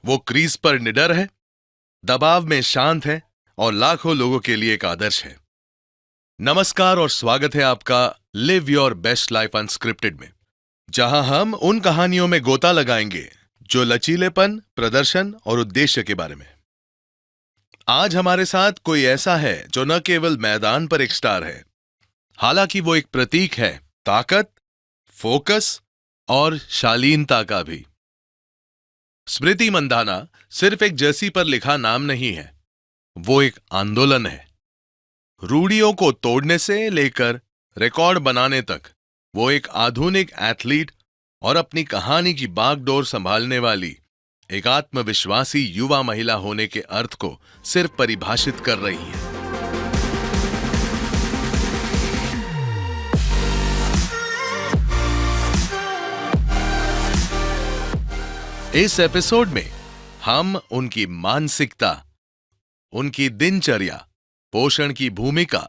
वो क्रीज पर निडर है, दबाव में शांत है और लाखों लोगों के लिए एक आदर्श है। नमस्कार और स्वागत है आपका live your best life unscripted में, जहां हम उन कहानियों में गोता लगाएंगे जो लचीलेपन, प्रदर्शन और उद्देश्य के बारे में। आज हमारे साथ कोई ऐसा है जो न केवल मैदान पर एक स्टार है, हालांकि वो एक प्रतीक है ताकत, फोकस और शालीनता का भी। स्मृति मंधाना सिर्फ एक जर्सी पर लिखा नाम नहीं है, वो एक आंदोलन है। रूढ़ियों को तोड़ने से लेकर रिकॉर्ड बनाने तक वो एक आधुनिक एथलीट और अपनी कहानी की बागडोर संभालने वाली एक आत्मविश्वासी युवा महिला होने के अर्थ को सिर्फ परिभाषित कर रही है। इस एपिसोड में हम उनकी मानसिकता, उनकी दिनचर्या, पोषण की भूमिका,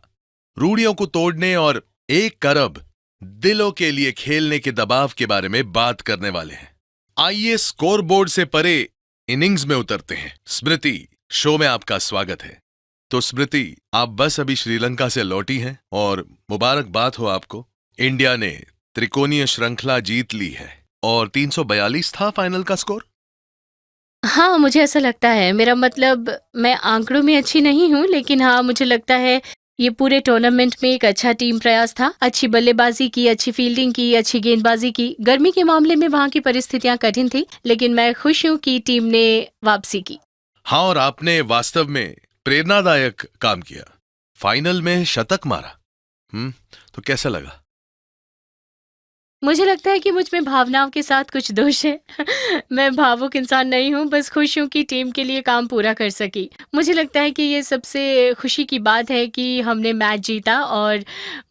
रूढ़ियों को तोड़ने और 1 अरब दिलों के लिए खेलने के दबाव के बारे में बात करने वाले हैं। आइए स्कोरबोर्ड से परे इनिंग्स में उतरते हैं। स्मृति, शो में आपका स्वागत है। तो स्मृति, आप बस अभी श्रीलंका से लौटी हैं और मुबारकबाद हो आपको। इंडिया ने त्रिकोणीय श्रृंखला जीत ली है और 342 था फाइनल का स्कोर। हाँ, मुझे ऐसा लगता है। मेरा मतलब मैं आंकड़ों में अच्छी नहीं हूँ, लेकिन हाँ, मुझे लगता है ये पूरे टूर्नामेंट में एक अच्छा टीम प्रयास था। अच्छी बल्लेबाजी की, अच्छी फील्डिंग की, अच्छी गेंदबाजी की। गर्मी के मामले में वहाँ की परिस्थितियाँ कठिन थी, लेकिन मैं खुश हूँ कि टीम ने वापसी की। हाँ, और आपने वास्तव में प्रेरणादायक काम किया। फाइनल में शतक मारा। तो कैसा लगा? मुझे लगता है कि मुझ में भावनाओं के साथ कुछ दोष है। मैं भावुक इंसान नहीं हूँ, बस खुश हूँ कि टीम के लिए काम पूरा कर सकी। मुझे लगता है कि ये सबसे खुशी की बात है कि हमने मैच जीता और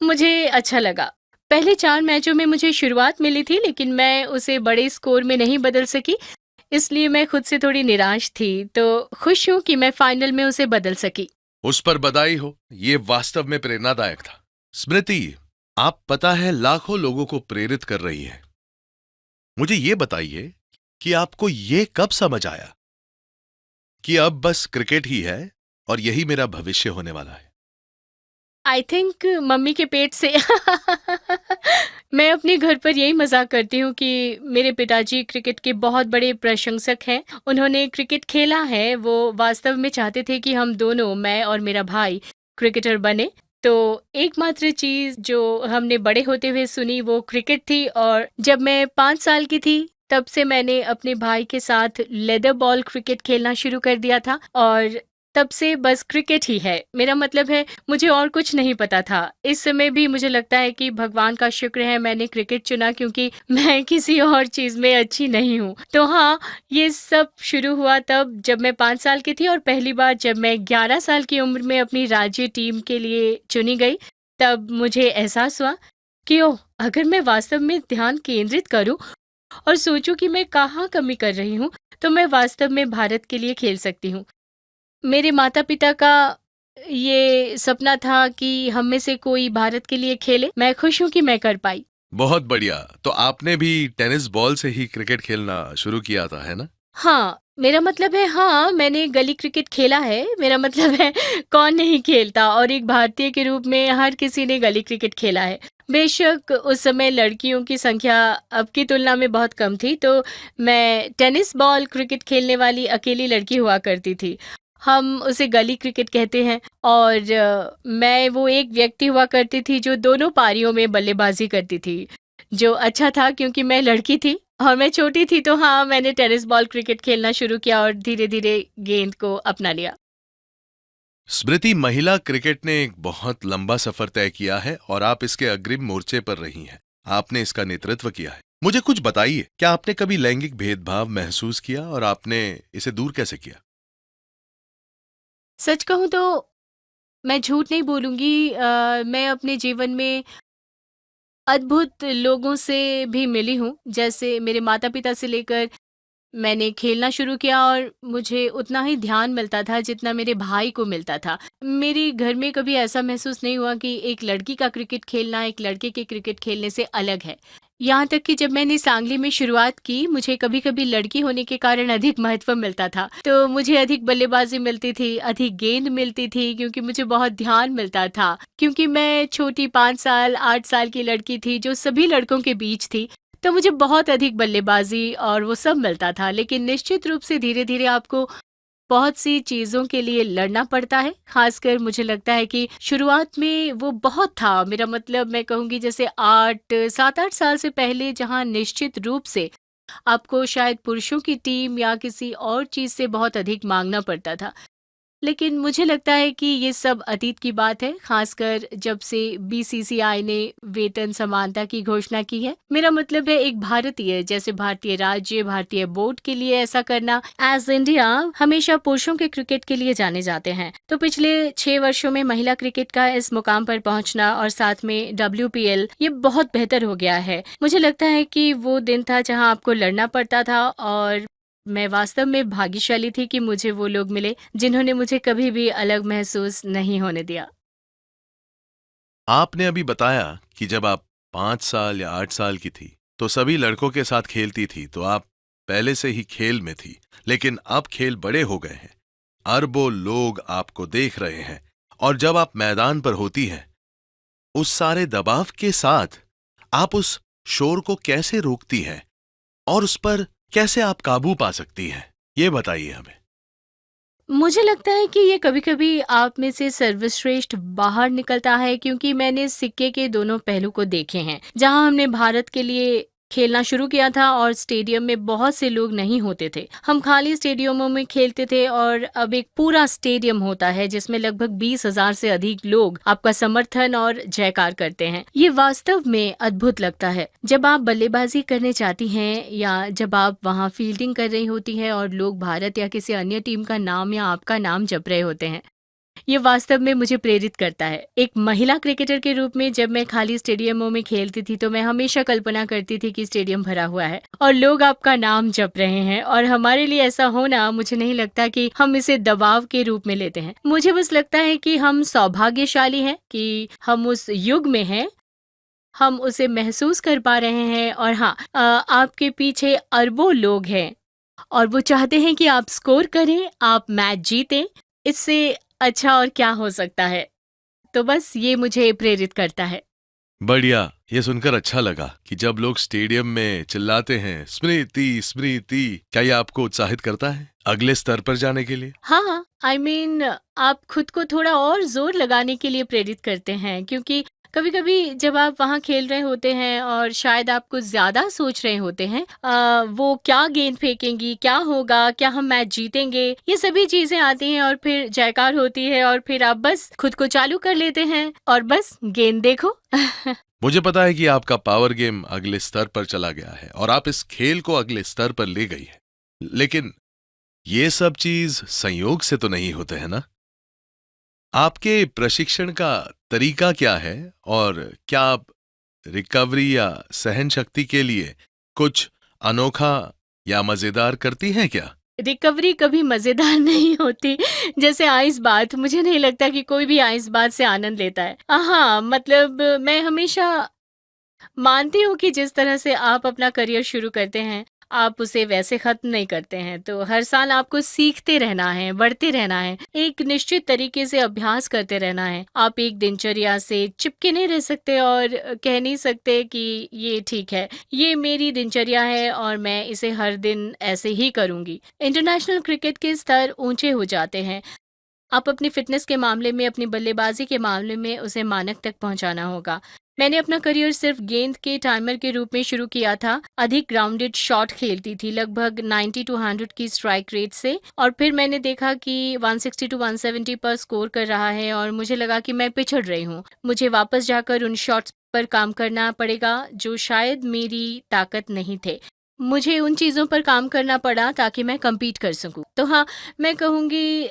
मुझे अच्छा लगा। पहले 4 मैचों में मुझे शुरुआत मिली थी, लेकिन मैं उसे बड़े स्कोर में नहीं बदल सकी, इसलिए मैं खुद से थोड़ी निराश थी। तो खुश हूँ कि मैं फाइनल में उसे बदल सकी। उस पर बधाई हो, ये वास्तव में प्रेरणादायक था। स्मृति, आप पता है लाखों लोगों को प्रेरित कर रही है। मुझे ये बताइए कि आपको ये कब समझ आया कि अब बस क्रिकेट ही है और यही मेरा भविष्य होने वाला है? आई थिंक मम्मी के पेट से। मैं अपने घर पर यही मजाक करती हूँ कि मेरे पिताजी क्रिकेट के बहुत बड़े प्रशंसक हैं। उन्होंने क्रिकेट खेला है। वो वास्तव में चाहते थे कि हम दोनों, मैं और मेरा भाई, क्रिकेटर बने। तो एकमात्र चीज जो हमने बड़े होते हुए सुनी वो क्रिकेट थी। और जब मैं 5 साल की थी, तब से मैंने अपने भाई के साथ लेदर बॉल क्रिकेट खेलना शुरू कर दिया था और तब से बस क्रिकेट ही है। मेरा मतलब है, मुझे और कुछ नहीं पता था। इस समय भी मुझे लगता है कि भगवान का शुक्र है मैंने क्रिकेट चुना, क्योंकि मैं किसी और चीज़ में अच्छी नहीं हूँ। तो हाँ, ये सब शुरू हुआ तब जब मैं 5 साल की थी और पहली बार जब मैं 11 साल की उम्र में अपनी राज्य टीम के लिए चुनी गई, तब मुझे एहसास हुआ कि ओह! अगर मैं वास्तव में ध्यान केंद्रित करूँ और सोचूं कि मैं कहाँ कमी कर रही हूँ, तो मैं वास्तव में भारत के लिए खेल सकती हूँ। मेरे माता-पिता का ये सपना था कि हम में से कोई भारत के लिए खेले। मैं खुश हूँ कि मैं कर पाई। बहुत बढ़िया। तो आपने भी टेनिस बॉल से ही क्रिकेट खेलना शुरू किया था, है ना? हाँ, मेरा मतलब है, हाँ, मैंने गली क्रिकेट खेला है। मेरा मतलब है, कौन नहीं खेलता, और एक भारतीय के रूप में हर किसी ने गली क्रिकेट खेला है। बेशक उस समय लड़कियों की संख्या अब की तुलना में बहुत कम थी, तो मैं टेनिस बॉल क्रिकेट खेलने वाली अकेली लड़की हुआ करती थी। हम उसे गली क्रिकेट कहते हैं और मैं वो एक व्यक्ति हुआ करती थी जो दोनों पारियों में बल्लेबाजी करती थी, जो अच्छा था क्योंकि मैं लड़की थी और मैं छोटी थी। तो हाँ, मैंने टेनिस बॉल क्रिकेट खेलना शुरू किया और धीरे-धीरे गेंद को अपना लिया। स्मृति, महिला क्रिकेट ने एक बहुत लंबा सफर तय किया है और आप इसके अग्रिम मोर्चे पर रही हैं। आपने इसका नेतृत्व किया है। मुझे कुछ बताइए, क्या आपने कभी लैंगिक भेदभाव महसूस किया और आपने इसे दूर कैसे किया? सच कहूँ तो मैं झूठ नहीं बोलूँगी, मैं अपने जीवन में अद्भुत लोगों से भी मिली हूँ। जैसे मेरे माता-पिता से लेकर मैंने खेलना शुरू किया और मुझे उतना ही ध्यान मिलता था जितना मेरे भाई को मिलता था। मेरे घर में कभी ऐसा महसूस नहीं हुआ कि एक लड़की का क्रिकेट खेलना एक लड़के के क्रिकेट खेलने से अलग है। यहाँ तक कि जब मैंने सांगली में शुरुआत की, मुझे कभी-कभी लड़की होने के कारण अधिक महत्व मिलता था। तो मुझे अधिक बल्लेबाज़ी मिलती थी, अधिक गेंद मिलती थी क्योंकि मुझे बहुत ध्यान मिलता था। क्योंकि मैं छोटी 5 साल, 8 साल की लड़की थी जो सभी लड़कों के बीच थी, तो मुझे बहुत अधिक बल्लेबाज़ी और वो सब मिलता था। लेकिन निश्चित रूप से धीरे-धीरे आपको बहुत सी चीज़ों के लिए लड़ना पड़ता है। ख़ासकर मुझे लगता है कि शुरुआत में वो बहुत था। मेरा मतलब मैं कहूँगी जैसे 7-8 साल से पहले जहाँ निश्चित रूप से आपको शायद पुरुषों की टीम या किसी और चीज़ से बहुत अधिक माँगना पड़ता था। लेकिन मुझे लगता है कि ये सब अतीत की बात है, खासकर जब से बीसीसीआई ने वेतन समानता की घोषणा की है। मेरा मतलब है एक भारतीय जैसे भारतीय राज्य, भारतीय बोर्ड के लिए ऐसा करना। एज इंडिया हमेशा पुरुषों के क्रिकेट के लिए जाने जाते हैं, तो पिछले 6 वर्षों में महिला क्रिकेट का इस मुकाम पर पहुंचना और साथ में WPL ये बहुत बेहतर हो गया है। मुझे लगता है कि वो दिन था जहां आपको लड़ना पड़ता था और मैं वास्तव में भाग्यशाली थी कि मुझे वो लोग मिले, जिन्होंने मुझे कभी भी अलग महसूस नहीं होने दिया। आपने अभी बताया कि जब आप 5 साल या 8 साल की थी तो सभी लड़कों के साथ खेलती थी, तो आप पहले से ही खेल में थी। लेकिन अब खेल बड़े हो गए हैं, अरबों लोग आपको देख रहे हैं, और जब आप मैदान पर होती हैं उस सारे दबाव के साथ आप उस शोर को कैसे रोकती हैं और उस पर कैसे आप काबू पा सकती हैं, ये बताइए हमें। मुझे लगता है कि ये कभी-कभी आप में से सर्वश्रेष्ठ बाहर निकलता है क्योंकि मैंने सिक्के के दोनों पहलू को देखे हैं। जहाँ हमने भारत के लिए खेलना शुरू किया था और स्टेडियम में बहुत से लोग नहीं होते थे। हम खाली स्टेडियमों में खेलते थे और अब एक पूरा स्टेडियम होता है जिसमें लगभग 20,000 से अधिक लोग आपका समर्थन और जयकार करते हैं। ये वास्तव में अद्भुत लगता है। जब आप बल्लेबाजी करने जाती हैं या जब आप वहाँ फील्डिंग कर रही होती हैं और लोग भारत या किसी अन्य टीम का नाम या आपका नाम जप रहे होते हैं, ये वास्तव में मुझे प्रेरित करता है। एक महिला क्रिकेटर के रूप में जब मैं खाली स्टेडियमों में खेलती थी तो मैं हमेशा कल्पना करती थी कि स्टेडियम भरा हुआ है और लोग आपका नाम जप रहे हैं, और हमारे लिए ऐसा होना मुझे नहीं लगता कि हम इसे दबाव के रूप में लेते हैं। मुझे बस लगता है कि हम सौभाग्यशाली हैं कि हम उस युग में हैं, हम उसे महसूस कर पा रहे हैं। और हाँ, आपके पीछे अरबों लोग हैं और वो चाहते हैं कि आप स्कोर करें, आप मैच जीतें। इससे अच्छा और क्या हो सकता है? तो बस ये मुझे प्रेरित करता है। बढ़िया, ये सुनकर अच्छा लगा कि जब लोग स्टेडियम में चिल्लाते हैं स्मृति स्मृति, क्या ये आपको उत्साहित करता है अगले स्तर पर जाने के लिए? हाँ, आई मीन आप खुद को थोड़ा और ज़ोर लगाने के लिए प्रेरित करते हैं क्योंकि कभी-कभी जब आप वहाँ खेल रहे होते हैं और शायद आप कुछ ज़्यादा सोच रहे होते हैं, वो क्या गेंद फेंकेंगी, क्या होगा, क्या हम मैच जीतेंगे, ये सभी चीज़ें आती हैं और फिर जयकार होती है और फिर आप बस खुद को चालू कर लेते हैं और बस गेंद देखो। मुझे पता है कि आपका पावर गेम अगले स्तर पर चला गया है और आप इस खेल को अगले स्तर पर ले गई है, लेकिन ये सब चीज संयोग से तो नहीं होते हैं ना? आपके प्रशिक्षण का तरीका क्या है, और क्या आप रिकवरी या सहन शक्ति के लिए कुछ अनोखा या मजेदार करती हैं क्या? रिकवरी कभी मज़ेदार नहीं होती। जैसे आइस बाथ, मुझे नहीं लगता कि कोई भी आइस बाथ से आनंद लेता है। हाँ, मतलब मैं हमेशा मानती हूँ कि जिस तरह से आप अपना करियर शुरू करते हैं, आप उसे वैसे ख़त्म नहीं करते हैं। तो हर साल आपको सीखते रहना है, बढ़ते रहना है, एक निश्चित तरीके से अभ्यास करते रहना है। आप एक दिनचर्या से चिपके नहीं रह सकते और कह नहीं सकते कि ये ठीक है, ये मेरी दिनचर्या है और मैं इसे हर दिन ऐसे ही करूँगी। इंटरनेशनल क्रिकेट के स्तर ऊँचे हो जाते हैं। आप अपनी फ़िटनेस के मामले में, अपनी बल्लेबाज़ी के मामले में उसे मानक तक पहुँचाना होगा। मैंने अपना करियर सिर्फ़ गेंद के टाइमर के रूप में शुरू किया था। अधिक ग्राउंडेड शॉट खेलती थी, लगभग 90 टू 100 की स्ट्राइक रेट से, और फिर मैंने देखा कि 160 टू 170 पर स्कोर कर रहा है और मुझे लगा कि मैं पिछड़ रही हूँ। मुझे वापस जाकर उन शॉट्स पर काम करना पड़ेगा जो शायद मेरी ताकत नहीं थे। मुझे उन चीज़ों पर काम करना पड़ा ताकि मैं कम्पीट कर सकूँ। तो हाँ, मैं कहूँगी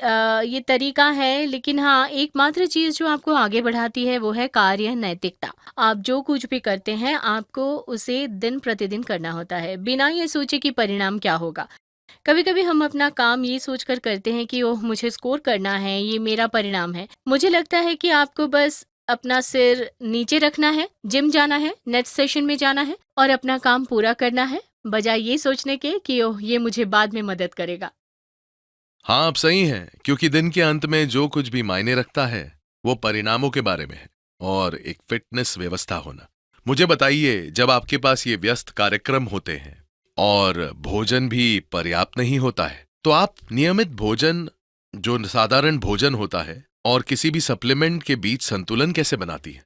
ये तरीका है, लेकिन हाँ, एकमात्र चीज़ जो आपको आगे बढ़ाती है वो है कार्य नैतिकता। आप जो कुछ भी करते हैं, आपको उसे दिन-प्रतिदिन करना होता है, बिना ये सोचे कि परिणाम क्या होगा। कभी-कभी हम अपना काम ये सोचकर करते हैं कि ओह! मुझे स्कोर करना है, ये मेरा परिणाम है। मुझे लगता है कि आपको बस अपना सिर नीचे रखना है, जिम जाना है, नेट सेशन में जाना है और अपना काम पूरा करना है, बजाय ये सोचने के कि ओह ये मुझे बाद में मदद करेगा। हाँ, आप सही हैं, क्योंकि दिन के अंत में जो कुछ भी मायने रखता है वो परिणामों के बारे में है और एक फिटनेस व्यवस्था होना। मुझे बताइए, जब आपके पास ये व्यस्त कार्यक्रम होते हैं और भोजन भी पर्याप्त नहीं होता है, तो आप नियमित भोजन, जो साधारण भोजन होता है, और किसी भी सप्लीमेंट के बीच संतुलन कैसे बनाती है?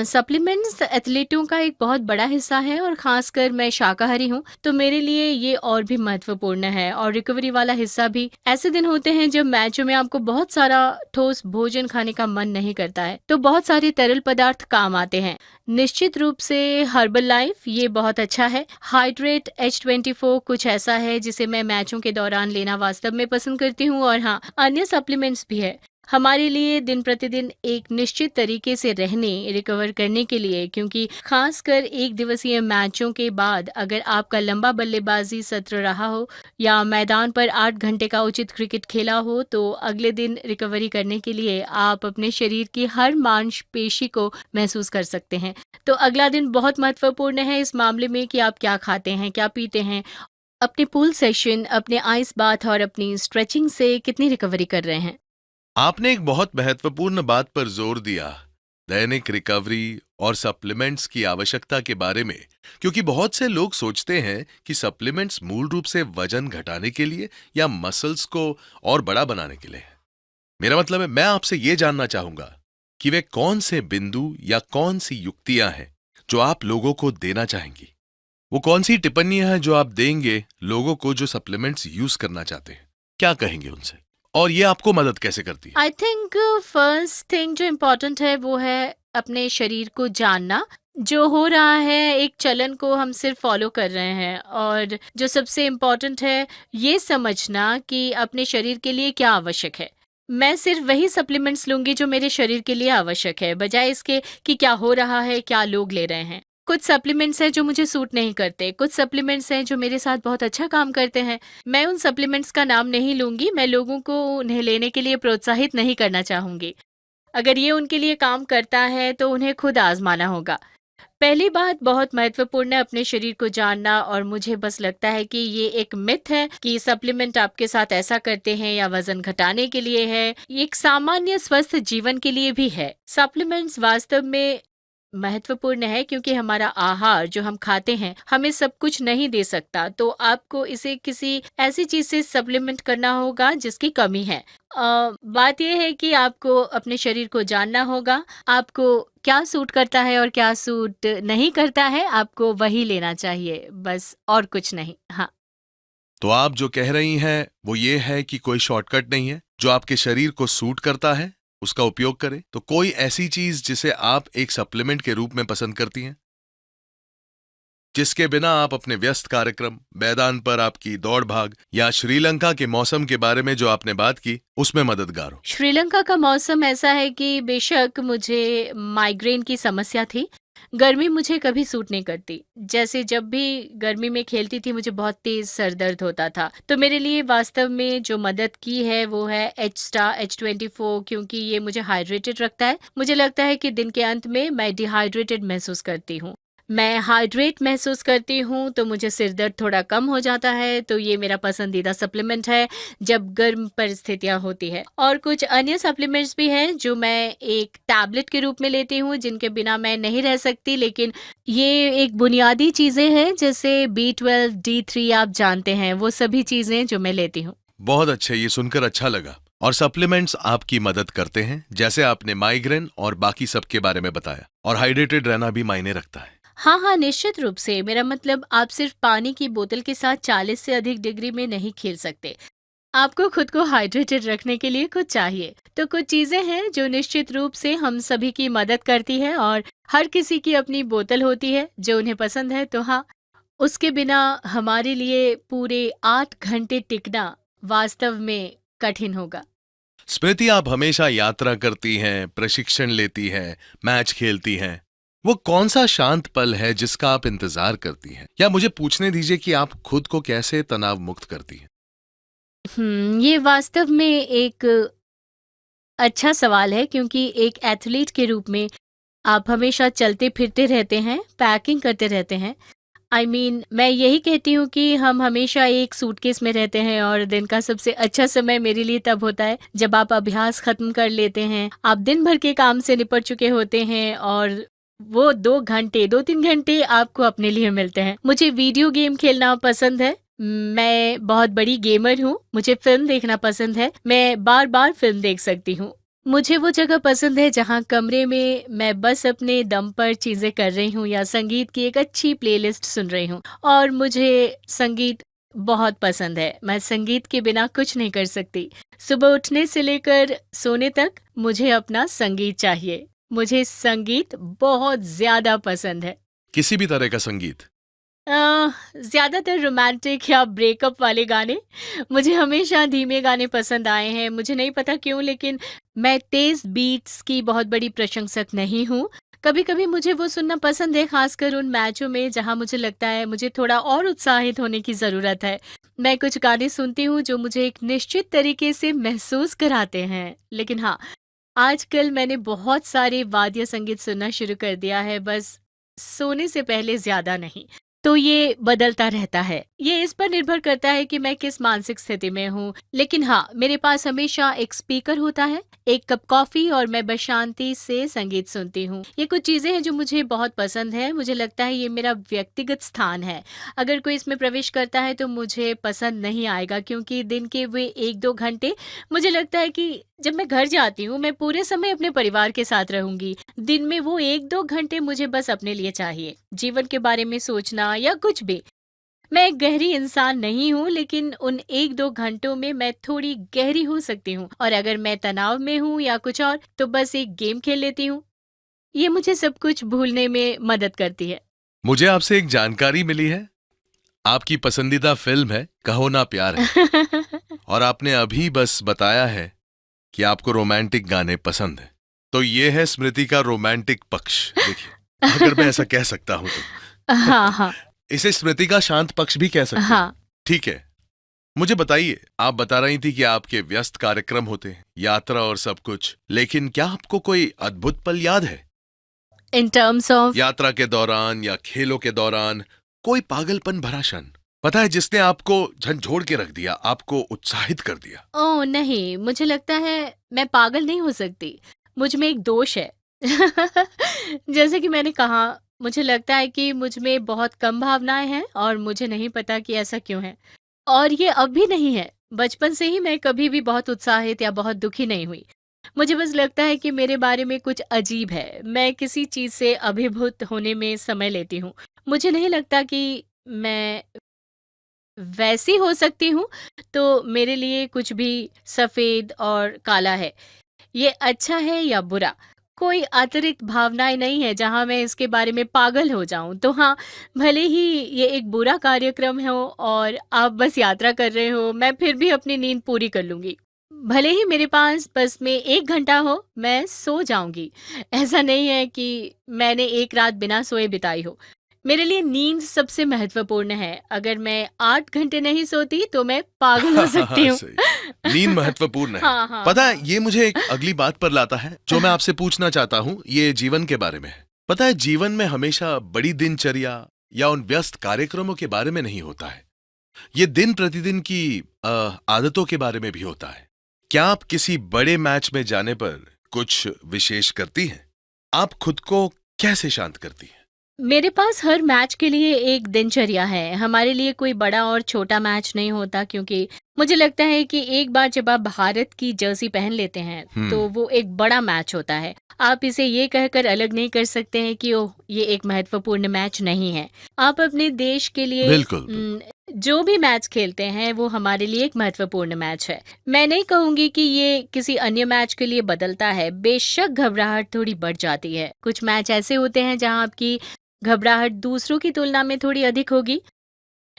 सप्लीमेंट्स एथलीटों का एक बहुत बड़ा हिस्सा है और खासकर मैं शाकाहारी हूँ, तो मेरे लिए ये और भी महत्वपूर्ण है। और रिकवरी वाला हिस्सा भी, ऐसे दिन होते हैं जब मैचों में आपको बहुत सारा ठोस भोजन खाने का मन नहीं करता है, तो बहुत सारे तरल पदार्थ काम आते हैं। निश्चित रूप से हर्बल लाइफ ये बहुत अच्छा है। हाइड्रेट H24 कुछ ऐसा है जिसे मैं मैचों के दौरान लेना वास्तव में पसंद करती हूँ। और हाँ, अन्य सप्लीमेंट्स भी है हमारे लिए दिन प्रतिदिन एक निश्चित तरीके से रहने, रिकवर करने के लिए, क्योंकि खासकर एक दिवसीय मैचों के बाद अगर आपका लंबा बल्लेबाजी सत्र रहा हो या मैदान पर 8 घंटे का उचित क्रिकेट खेला हो, तो अगले दिन रिकवरी करने के लिए आप अपने शरीर की हर मांसपेशी को महसूस कर सकते हैं। तो अगला दिन बहुत महत्वपूर्ण है इस मामले में कि आप क्या खाते हैं, क्या पीते हैं, अपने पूल सेशन, अपने आइस बाथ और अपनी स्ट्रेचिंग से कितनी रिकवरी कर रहे हैं। आपने एक बहुत महत्वपूर्ण बात पर जोर दिया, दैनिक रिकवरी और सप्लीमेंट्स की आवश्यकता के बारे में, क्योंकि बहुत से लोग सोचते हैं कि सप्लीमेंट्स मूल रूप से वजन घटाने के लिए या मसल्स को और बड़ा बनाने के लिए है। मेरा मतलब है, मैं आपसे ये जानना चाहूंगा कि वे कौन से बिंदु या कौन सी युक्तियां हैं जो आप लोगों को देना चाहेंगी। वो कौन सी टिप्पणियां हैं जो आप देंगे लोगों को जो सप्लीमेंट्स यूज करना चाहते हैं? क्या कहेंगे उनसे, और ये आपको मदद कैसे करती है? आई थिंक फर्स्ट थिंग जो इम्पोर्टेंट है वो है अपने शरीर को जानना। जो हो रहा है एक चलन को हम सिर्फ फॉलो कर रहे हैं, और जो सबसे इम्पोर्टेंट है ये समझना कि अपने शरीर के लिए क्या आवश्यक है। मैं सिर्फ वही सप्लीमेंट्स लूंगी जो मेरे शरीर के लिए आवश्यक है, बजाय इसके कि क्या हो रहा है, क्या लोग ले रहे हैं। कुछ सप्लीमेंट्स हैं जो मुझे सूट नहीं करते, कुछ सप्लीमेंट्स हैं जो मेरे साथ बहुत अच्छा काम करते हैं। मैं उन सप्लीमेंट्स का नाम नहीं लूंगी, मैं लोगों को उन्हें लेने के लिए प्रोत्साहित नहीं करना चाहूंगी। अगर ये उनके लिए काम करता है तो उन्हें खुद आजमाना होगा। पहली बात बहुत महत्वपूर्ण है अपने शरीर को जानना, और मुझे बस लगता है कि ये एक मिथ है कि सप्लीमेंट आपके साथ ऐसा करते हैं या वजन घटाने के लिए है। ये एक सामान्य स्वस्थ जीवन के लिए भी है। सप्लीमेंट्स वास्तव में महत्वपूर्ण है क्योंकि हमारा आहार जो हम खाते हैं हमें सब कुछ नहीं दे सकता, तो आपको इसे किसी ऐसी चीज से सप्लीमेंट करना होगा जिसकी कमी है। बात यह है कि आपको अपने शरीर को जानना होगा, आपको क्या सूट करता है और क्या सूट नहीं करता है, आपको वही लेना चाहिए, बस और कुछ नहीं। हाँ। तो आप जो कह रही हैं वो ये है कि कोई शॉर्टकट नहीं है, जो आपके शरीर को सूट करता है उसका उपयोग करें। तो कोई ऐसी चीज जिसे आप एक सप्लीमेंट के रूप में पसंद करती हैं, जिसके बिना आप अपने व्यस्त कार्यक्रम, मैदान पर आपकी दौड़ भाग या श्रीलंका के मौसम के बारे में जो आपने बात की उसमें मददगार हो? श्रीलंका का मौसम ऐसा है कि बेशक मुझे माइग्रेन की समस्या थी, गर्मी मुझे कभी सूट नहीं करती। जैसे जब भी गर्मी में खेलती थी मुझे बहुत तेज सर दर्द होता था। तो मेरे लिए वास्तव में जो मदद की है वो है H24, क्योंकि ये मुझे हाइड्रेटेड रखता है। मुझे लगता है कि दिन के अंत में मैं डिहाइड्रेटेड महसूस करती हूँ। मैं हाइड्रेट महसूस करती हूँ तो मुझे सिर दर्द थोड़ा कम हो जाता है, तो ये मेरा पसंदीदा सप्लीमेंट है जब गर्म परिस्थितियाँ होती है। और कुछ अन्य सप्लीमेंट्स भी हैं जो मैं एक टैबलेट के रूप में लेती हूँ, जिनके बिना मैं नहीं रह सकती, लेकिन ये एक बुनियादी चीज़ें हैं जैसे B12, D3 आप जानते हैं, वो सभी चीज़ें जो मैं लेती हूँ। बहुत अच्छे, ये सुनकर अच्छा लगा। और सप्लीमेंट्स आपकी मदद करते हैं, जैसे आपने माइग्रेन और बाकी सब के बारे में बताया, और हाइड्रेटेड रहना भी मायने रखता है। हाँ, हाँ, निश्चित रूप से। मेरा मतलब आप सिर्फ पानी की बोतल के साथ 40 से अधिक डिग्री में नहीं खेल सकते। आपको खुद को हाइड्रेटेड रखने के लिए कुछ चाहिए। तो कुछ चीज़ें हैं जो निश्चित रूप से हम सभी की मदद करती है, और हर किसी की अपनी बोतल होती है जो उन्हें पसंद है। तो हाँ, उसके बिना हमारे लिए पूरे 8 घंटे टिकना वास्तव में कठिन होगा। स्मृति, आप हमेशा यात्रा करती हैं, प्रशिक्षण लेती हैं, मैच खेलती हैं। वो कौन सा शांत पल है जिसका आप इंतजार करती हैं? या मुझे पूछने दीजिए कि आप खुद को कैसे तनाव मुक्त करती हैं? ये वास्तव में एक अच्छा सवाल है क्योंकि एक एथलीट के रूप में आप हमेशा चलते-फिरते रहते हैं, पैकिंग करते रहते हैं। मैं यही कहती हूँ कि हम हमेशा एक सूटकेस में रहते हैं और दिन का सबसे अच्छा समय मेरे लिए तब होता है जब आप अभ्यास खत्म कर लेते हैं। आप दिन भर के काम से निपट चुके होते हैं और वो 2 घंटे, 2-3 घंटे आपको अपने लिए मिलते हैं। मुझे वीडियो गेम खेलना पसंद है। मैं बहुत बड़ी गेमर हूँ। मुझे फ़िल्म देखना पसंद है। मैं बार-बार फ़िल्म देख सकती हूँ। मुझे वो जगह पसंद है जहाँ कमरे में मैं बस अपने दम पर चीज़ें कर रही हूँ या संगीत की एक अच्छी प्लेलिस्ट सुन रही हूँ और मुझे संगीत बहुत पसंद है। मैं संगीत के बिना कुछ नहीं कर सकती। सुबह उठने से लेकर सोने तक मुझे अपना संगीत चाहिए। मुझे संगीत बहुत ज़्यादा पसंद है। किसी भी तरह का संगीत? ज़्यादातर रोमांटिक या ब्रेकअप वाले गाने। मुझे हमेशा धीमे गाने पसंद आए हैं, मुझे नहीं पता क्यों लेकिन मैं तेज़ बीट्स की बहुत बड़ी प्रशंसक नहीं हूँ। कभी-कभी मुझे वो सुनना पसंद है, ख़ासकर उन मैचों में जहाँ मुझे लगता है मुझे थोड़ा और उत्साहित होने की ज़रूरत है। मैं कुछ गाने सुनती हूँ जो मुझे एक निश्चित तरीके से महसूस कराते हैं। लेकिन हाँ, आजकल मैंने बहुत सारे वाद्य संगीत सुनना शुरू कर दिया है, बस सोने से पहले ज़्यादा नहीं। तो ये बदलता रहता है। ये इस पर निर्भर करता है कि मैं किस मानसिक स्थिति में हूँ। लेकिन हाँ, मेरे पास हमेशा एक स्पीकर होता है, एक कप कॉफ़ी और मैं बस शांति से संगीत सुनती हूँ। ये कुछ चीज़ें हैं जो मुझे बहुत पसंद है। मुझे लगता है ये मेरा व्यक्तिगत स्थान है। अगर कोई इसमें प्रवेश करता है तो मुझे पसंद नहीं आएगा क्योंकि दिन के वे 1-2 घंटे मुझे लगता है कि जब मैं घर जाती हूँ, मैं पूरे समय अपने परिवार के साथ रहूँगी। दिन में वो 1-2 घंटे मुझे बस अपने लिए चाहिए। जीवन के बारे में सोचना या कुछ भी। मैं एक गहरी इंसान नहीं हूँ, लेकिन उन 1-2 घंटों में मैं थोड़ी गहरी हो सकती हूँ और अगर मैं तनाव में हूँ या कुछ और, तो बस एक गेम खेल लेती हूँ। ये मुझे सब कुछ भूलने में मदद करती है। मुझे आपसे एक जानकारी मिली है। आपकी पसंदीदा फ़िल्म है कहो ना प्यार है, और आपने अभी बस बताया है कि आपको रोमांटिक गाने पसंद हैं। तो ये है स्मृति का रोमांटिक पक्ष। देखिए, अगर मैं ऐसा कह सकता हूँ तो। हाँ, हाँ। इसे स्मृति का शांत पक्ष भी कह सकते हैं। हाँ। ठीक है। मुझे बताइए, आप बता रही थी कि आपके व्यस्त कार्यक्रम होते हैं, यात्रा और सब कुछ, लेकिन क्या आपको कोई अद्भुत पल याद है? इन टर्म्स ऑफ यात्रा के दौरान या खेलों के दौरान कोई पागलपन भरा क्षण, पता है, जिसने आपको झंझोड़ के रख दिया, आपको उत्साहित कर दिया? ओह! नहीं, मुझे लगता है मैं पागल नहीं हो सकती। मुझ में एक दोष है। जैसे कि मैंने कहा, मुझे लगता है कि मुझ में बहुत कम भावनाएँ हैं और मुझे नहीं पता कि ऐसा क्यों है। और ये अब भी नहीं है। बचपन से ही मैं कभी भी बहुत उत्साहित या बहुत दुखी नहीं हुई। मुझे बस लगता है कि मेरे बारे में कुछ अजीब है। मैं किसी चीज़ से अभिभूत होने में समय लेती हूँ। मुझे नहीं लगता कि मैं वैसी हो सकती हूँ, तो मेरे लिए कुछ भी सफ़ेद और काला है। ये अच्छा है या बुरा, कोई अतिरिक्त भावनाएँ नहीं है जहाँ मैं इसके बारे में पागल हो जाऊँ। तो हाँ, भले ही ये एक बुरा कार्यक्रम हो और आप बस यात्रा कर रहे हो, मैं फिर भी अपनी नींद पूरी कर लूँगी। भले ही मेरे पास बस में 1 घंटा हो, मैं सो जाऊँगी। ऐसा नहीं है कि मैंने एक रात बिना सोए बिताई हो। मेरे लिए नींद सबसे महत्वपूर्ण है। अगर मैं 8 घंटे नहीं सोती तो मैं पागल हो सकती हूँ। सही। नींद महत्वपूर्ण है। हाँ, हाँ, पता है, हाँ। ये मुझे एक अगली बात पर लाता है जो मैं आपसे पूछना चाहता हूँ, ये जीवन के बारे में है। पता है, जीवन में हमेशा बड़ी दिनचर्या या उन व्यस्त कार्यक्रमों के बारे में नहीं होता है। ये दिन प्रतिदिन की आदतों के बारे में भी होता है। क्या आप किसी बड़े मैच में जाने पर कुछ विशेष करती हैं? आप खुद को कैसे शांत करती हैं? मेरे पास हर मैच के लिए एक दिनचर्या है। हमारे लिए कोई बड़ा और छोटा मैच नहीं होता क्योंकि मुझे लगता है कि एक बार जब आप भारत की जर्सी पहन लेते हैं, तो वो एक बड़ा मैच होता है। आप इसे ये कहकर अलग नहीं कर सकते हैं कि ओह! ये एक महत्वपूर्ण मैच नहीं है। आप अपने देश के लिए बिल्कुल, बिल्कुल। जो भी मैच खेलते हैं, वो हमारे लिए एक महत्वपूर्ण मैच है। मैं नहीं कहूँगी कि ये किसी अन्य मैच के लिए बदलता है। बेशक घबराहट थोड़ी बढ़ जाती है। कुछ मैच ऐसे होते हैं जहाँ आपकी घबराहट दूसरों की तुलना में थोड़ी अधिक होगी,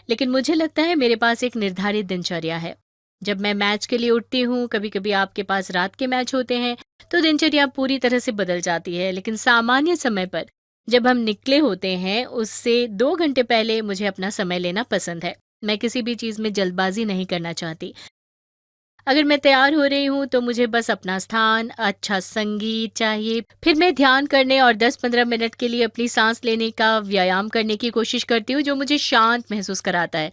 लेकिन मुझे लगता है मेरे पास एक निर्धारित दिनचर्या है। जब मैं मैच के लिए उठती हूँ, कभी-कभी आपके पास रात के मैच होते हैं, तो दिनचर्या पूरी तरह से बदल जाती है। लेकिन सामान्य समय पर जब हम निकले होते हैं, उससे 2 घंटे पहले मुझे अपना समय लेना पसंद है। मैं किसी भी चीज़ में जल्दबाज़ी नहीं करना चाहती। अगर मैं तैयार हो रही हूँ तो मुझे बस अपना स्थान, अच्छा संगीत चाहिए। फिर मैं ध्यान करने और 10-15 मिनट के लिए अपनी सांस लेने का व्यायाम करने की कोशिश करती हूँ, जो मुझे शांत महसूस कराता है,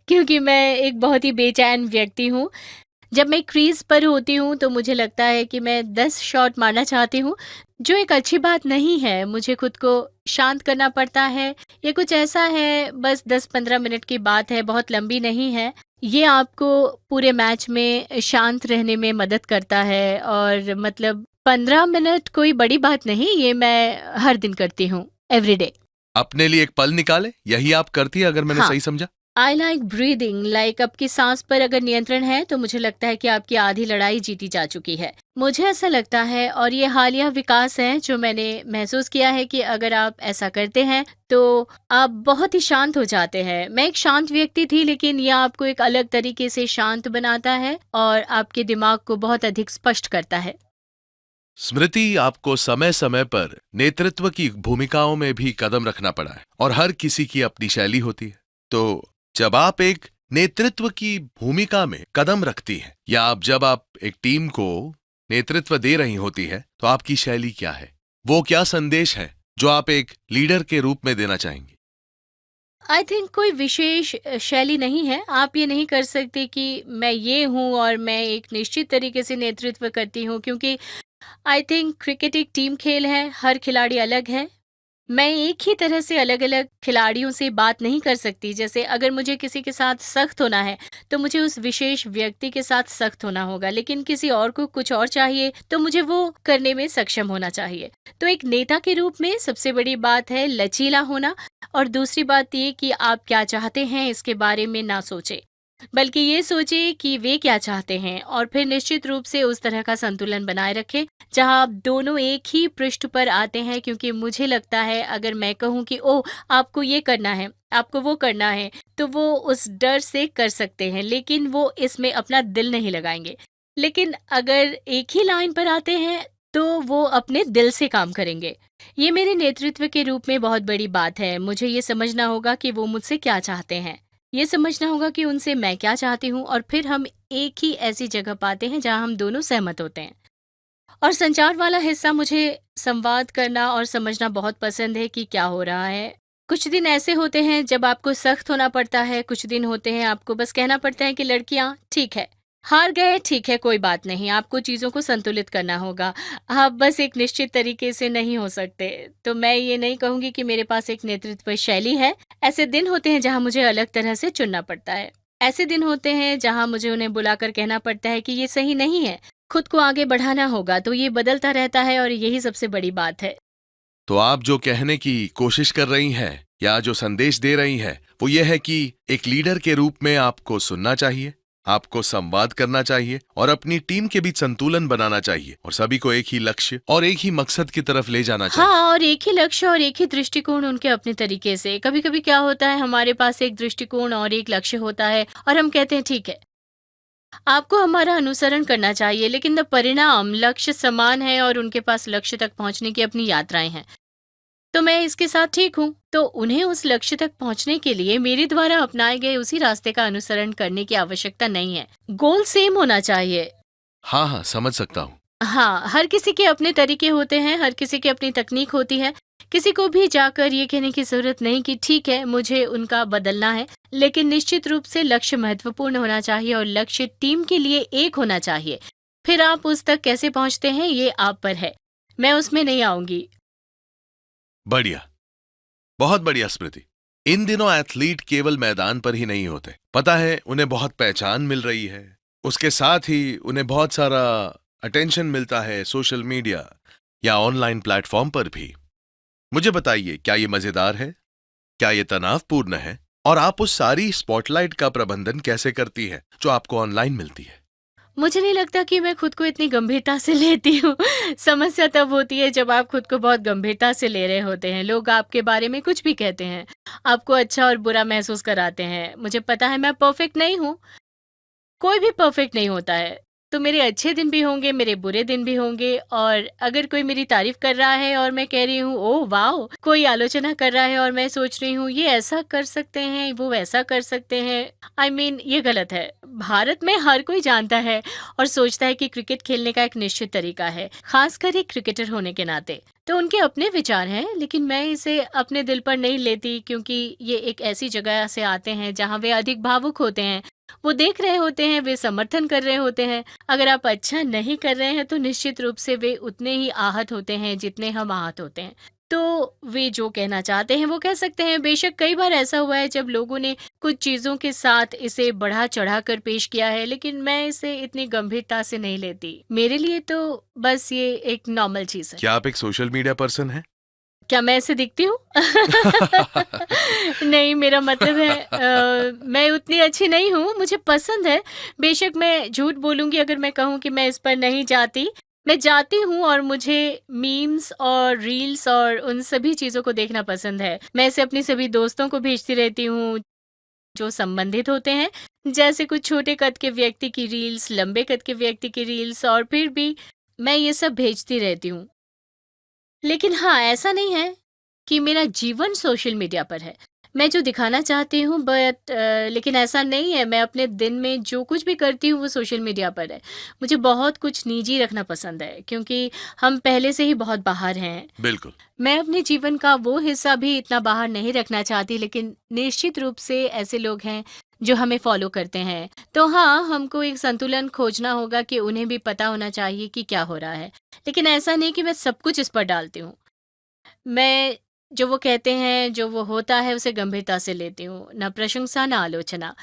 क्योंकि मैं एक बहुत ही बेचैन व्यक्ति हूँ। जब मैं क्रीज़ पर होती हूँ तो मुझे लगता है कि मैं 10 शॉट मारना चाहती हूँ, जो एक अच्छी बात नहीं है। मुझे खुद को शांत करना पड़ता है। ये कुछ ऐसा है, बस 10-15 मिनट की बात है, बहुत लंबी नहीं है। ये आपको पूरे मैच में शांत रहने में मदद करता है और मतलब 15 मिनट कोई बड़ी बात नहीं, ये मैं हर दिन करती हूँ, एवरीडे। अपने लिए एक पल निकाले, यही आप करती है अगर मैंने हाँ। सही समझा? आई लाइक ब्रीदिंग, लाइक आपकी सांस पर अगर नियंत्रण है तो मुझे लगता है कि आपकी आधी लड़ाई जीती जा चुकी है। मुझे ऐसा लगता है और ये हालिया विकास है जो मैंने महसूस किया है कि अगर आप ऐसा करते हैं तो आप बहुत ही शांत हो जाते हैं। मैं एक शांत व्यक्ति थी, लेकिन यह आपको एक अलग तरीके से शांत बनाता है और आपके दिमाग को बहुत अधिक स्पष्ट करता है। स्मृति, आपको समय समय पर नेतृत्व की भूमिकाओं में भी कदम रखना पड़ा है और हर किसी की अपनी शैली होती है। तो जब आप एक नेतृत्व की भूमिका में कदम रखती हैं या जब आप एक टीम को नेतृत्व दे रही होती है, तो आपकी शैली क्या है? वो क्या संदेश है जो आप एक लीडर के रूप में देना चाहेंगी? आई थिंक कोई विशेष शैली नहीं है। आप ये नहीं कर सकते कि मैं ये हूँ और मैं एक निश्चित तरीके से नेतृत्व करती हूँ, क्योंकि आई थिंक क्रिकेट एक टीम खेल है, हर खिलाड़ी अलग है। मैं एक ही तरह से अलग-अलग खिलाड़ियों से बात नहीं कर सकती। जैसे अगर मुझे किसी के साथ सख्त होना है, तो मुझे उस विशेष व्यक्ति के साथ सख्त होना होगा, लेकिन किसी और को कुछ और चाहिए, तो मुझे वो करने में सक्षम होना चाहिए। तो एक नेता के रूप में सबसे बड़ी बात है लचीला होना, और दूसरी बात ये कि आप क्या चाहते हैं इसके बारे में ना सोचें, बल्कि ये सोचिए कि वे क्या चाहते हैं और फिर निश्चित रूप से उस तरह का संतुलन बनाए रखें, जहां आप दोनों एक ही पृष्ठ पर आते हैं। क्योंकि मुझे लगता है अगर मैं कहूँ कि ओह! आपको ये करना है, आपको वो करना है, तो वो उस डर से कर सकते हैं, लेकिन वो इसमें अपना दिल नहीं लगाएँगे। लेकिन अगर एक ही लाइन पर आते हैं, तो वो अपने दिल से काम करेंगे। ये मेरे नेतृत्व के रूप में बहुत बड़ी बात है। मुझे ये समझना होगा कि वो मुझसे क्या चाहते हैं। ये समझना होगा कि उनसे मैं क्या चाहती हूँ, और फिर हम एक ही ऐसी जगह पाते हैं जहाँ हम दोनों सहमत होते हैं। और संचार वाला हिस्सा, मुझे संवाद करना और समझना बहुत पसंद है कि क्या हो रहा है। कुछ दिन ऐसे होते हैं जब आपको सख्त होना पड़ता है, कुछ दिन होते हैं आपको बस कहना पड़ता है कि लड़कियाँ ठीक है, हार गए ठीक है, कोई बात नहीं, आपको चीज़ों को संतुलित करना होगा। आप बस एक निश्चित तरीके से नहीं हो सकते। तो मैं ये नहीं कहूँगी कि मेरे पास एक नेतृत्व शैली है। ऐसे दिन होते हैं जहाँ मुझे अलग तरह से चुनना पड़ता है। ऐसे दिन होते हैं जहाँ मुझे उन्हें बुलाकर कहना पड़ता है कि ये सही नहीं है, खुद को आगे बढ़ाना होगा। तो ये बदलता रहता है और यही सबसे बड़ी बात है। तो आप जो कहने की कोशिश कर रही हैं या जो संदेश दे रही हैं, वो ये है कि एक लीडर के रूप में आपको सुनना चाहिए, आपको संवाद करना चाहिए और अपनी टीम के बीच संतुलन बनाना चाहिए और सभी को एक ही लक्ष्य और एक ही मकसद की तरफ ले जाना चाहिए। हाँ, और एक ही लक्ष्य और एक ही दृष्टिकोण उनके अपने तरीके से। कभी-कभी क्या होता है, हमारे पास एक दृष्टिकोण और एक लक्ष्य होता है और हम कहते हैं ठीक है, आपको हमारा अनुसरण करना चाहिए, लेकिन द परिणाम लक्ष्य समान है और उनके पास लक्ष्य तक पहुंचने की अपनी यात्राएं हैं। तो मैं इसके साथ ठीक हूँ। तो उन्हें उस लक्ष्य तक पहुंचने के लिए मेरे द्वारा अपनाए गए उसी रास्ते का अनुसरण करने की आवश्यकता नहीं है। गोल सेम होना चाहिए। हाँ हाँ, समझ सकता हूँ। हाँ, हर किसी के अपने तरीके होते हैं, हर किसी की अपनी तकनीक होती है। किसी को भी जाकर ये कहने की ज़रूरत नहीं कि ठीक है, मुझे उनका बदलना है, लेकिन निश्चित रूप से लक्ष्य महत्वपूर्ण होना चाहिए और लक्ष्य टीम के लिए एक होना चाहिए। फिर आप उस तक कैसे पहुँचते हैं, ये आप पर है। मैं उसमें नहीं आऊँगी। बढ़िया, बहुत बढ़िया स्मृति। इन दिनों एथलीट केवल मैदान पर ही नहीं होते, पता है उन्हें बहुत पहचान मिल रही है। उसके साथ ही उन्हें बहुत सारा अटेंशन मिलता है सोशल मीडिया या ऑनलाइन प्लेटफॉर्म पर भी। मुझे बताइए, क्या ये मजेदार है? क्या ये तनावपूर्ण है? और आप उस सारी स्पॉटलाइट का प्रबंधन कैसे करती है जो आपको ऑनलाइन मिलती है? मुझे नहीं लगता कि मैं खुद को इतनी गंभीरता से लेती हूँ। समस्या तब होती है जब आप खुद को बहुत गंभीरता से ले रहे होते हैं। लोग आपके बारे में कुछ भी कहते हैं, आपको अच्छा और बुरा महसूस कराते हैं। मुझे पता है मैं परफेक्ट नहीं हूँ, कोई भी परफेक्ट नहीं होता है। तो मेरे अच्छे दिन भी होंगे, मेरे बुरे दिन भी होंगे और अगर कोई मेरी तारीफ़ कर रहा है और मैं कह रही हूँ, ओह वाओ! कोई आलोचना कर रहा है और मैं सोच रही हूँ, ये ऐसा कर सकते हैं, वो वैसा कर सकते हैं। आई मीन ये गलत है। भारत में हर कोई जानता है और सोचता है कि क्रिकेट खेलने का एक निश्चित तरीका है, ख़ासकर एक क्रिकेटर होने के नाते। तो उनके अपने विचार हैं, लेकिन मैं इसे अपने दिल पर नहीं लेती क्योंकि ये एक ऐसी जगह से आते हैं जहाँ वे अधिक भावुक होते हैं। वो देख रहे होते हैं, वे समर्थन कर रहे होते हैं। अगर आप अच्छा नहीं कर रहे हैं तो निश्चित रूप से वे उतने ही आहत होते हैं जितने हम आहत होते हैं। तो वे जो कहना चाहते हैं वो कह सकते हैं। बेशक कई बार ऐसा हुआ है जब लोगों ने कुछ चीज़ों के साथ इसे बढ़ा-चढ़ा कर पेश किया है, लेकिन मैं इसे इतनी गंभीरता से नहीं लेती। मेरे लिए तो बस ये एक नॉर्मल चीज़ है। क्या आप एक सोशल मीडिया पर्सन हैं? क्या मैं ऐसे दिखती हूँ? नहीं, मेरा मतलब है मैं उतनी अच्छी नहीं हूँ, मुझे पसंद है। बेशक मैं झूठ बोलूँगी अगर मैं कहूँ कि मैं इस पर नहीं जाती। मैं जाती हूँ और मुझे मीम्स और रील्स और उन सभी चीज़ों को देखना पसंद है। मैं इसे अपने सभी दोस्तों को भेजती रहती हूँ, जो संबंधित होते हैं। जैसे कुछ छोटे कद के व्यक्ति की रील्स, लंबे कद के व्यक्ति की रील्स और फिर भी मैं ये सब भेजती रहती हूँ। लेकिन हाँ, ऐसा नहीं है कि मेरा जीवन सोशल मीडिया पर है। मैं जो दिखाना चाहती हूँ लेकिन ऐसा नहीं है, मैं अपने दिन में जो कुछ भी करती हूँ वो सोशल मीडिया पर है। मुझे बहुत कुछ निजी रखना पसंद है क्योंकि हम पहले से ही बहुत बाहर हैं। बिल्कुल। मैं अपने जीवन का वो हिस्सा भी इतना बाहर नहीं रखना चाहती, लेकिन निश्चित रूप से ऐसे लोग हैं जो हमें फ़ॉलो करते हैं। तो हाँ, हमको एक संतुलन खोजना होगा कि उन्हें भी पता होना चाहिए कि क्या हो रहा है। लेकिन ऐसा नहीं कि मैं सब कुछ इस पर डालती हूँ। मैं जो वो कहते हैं, जो वो होता है उसे गंभीरता से लेती हूँ, ना प्रशंसा ना आलोचना।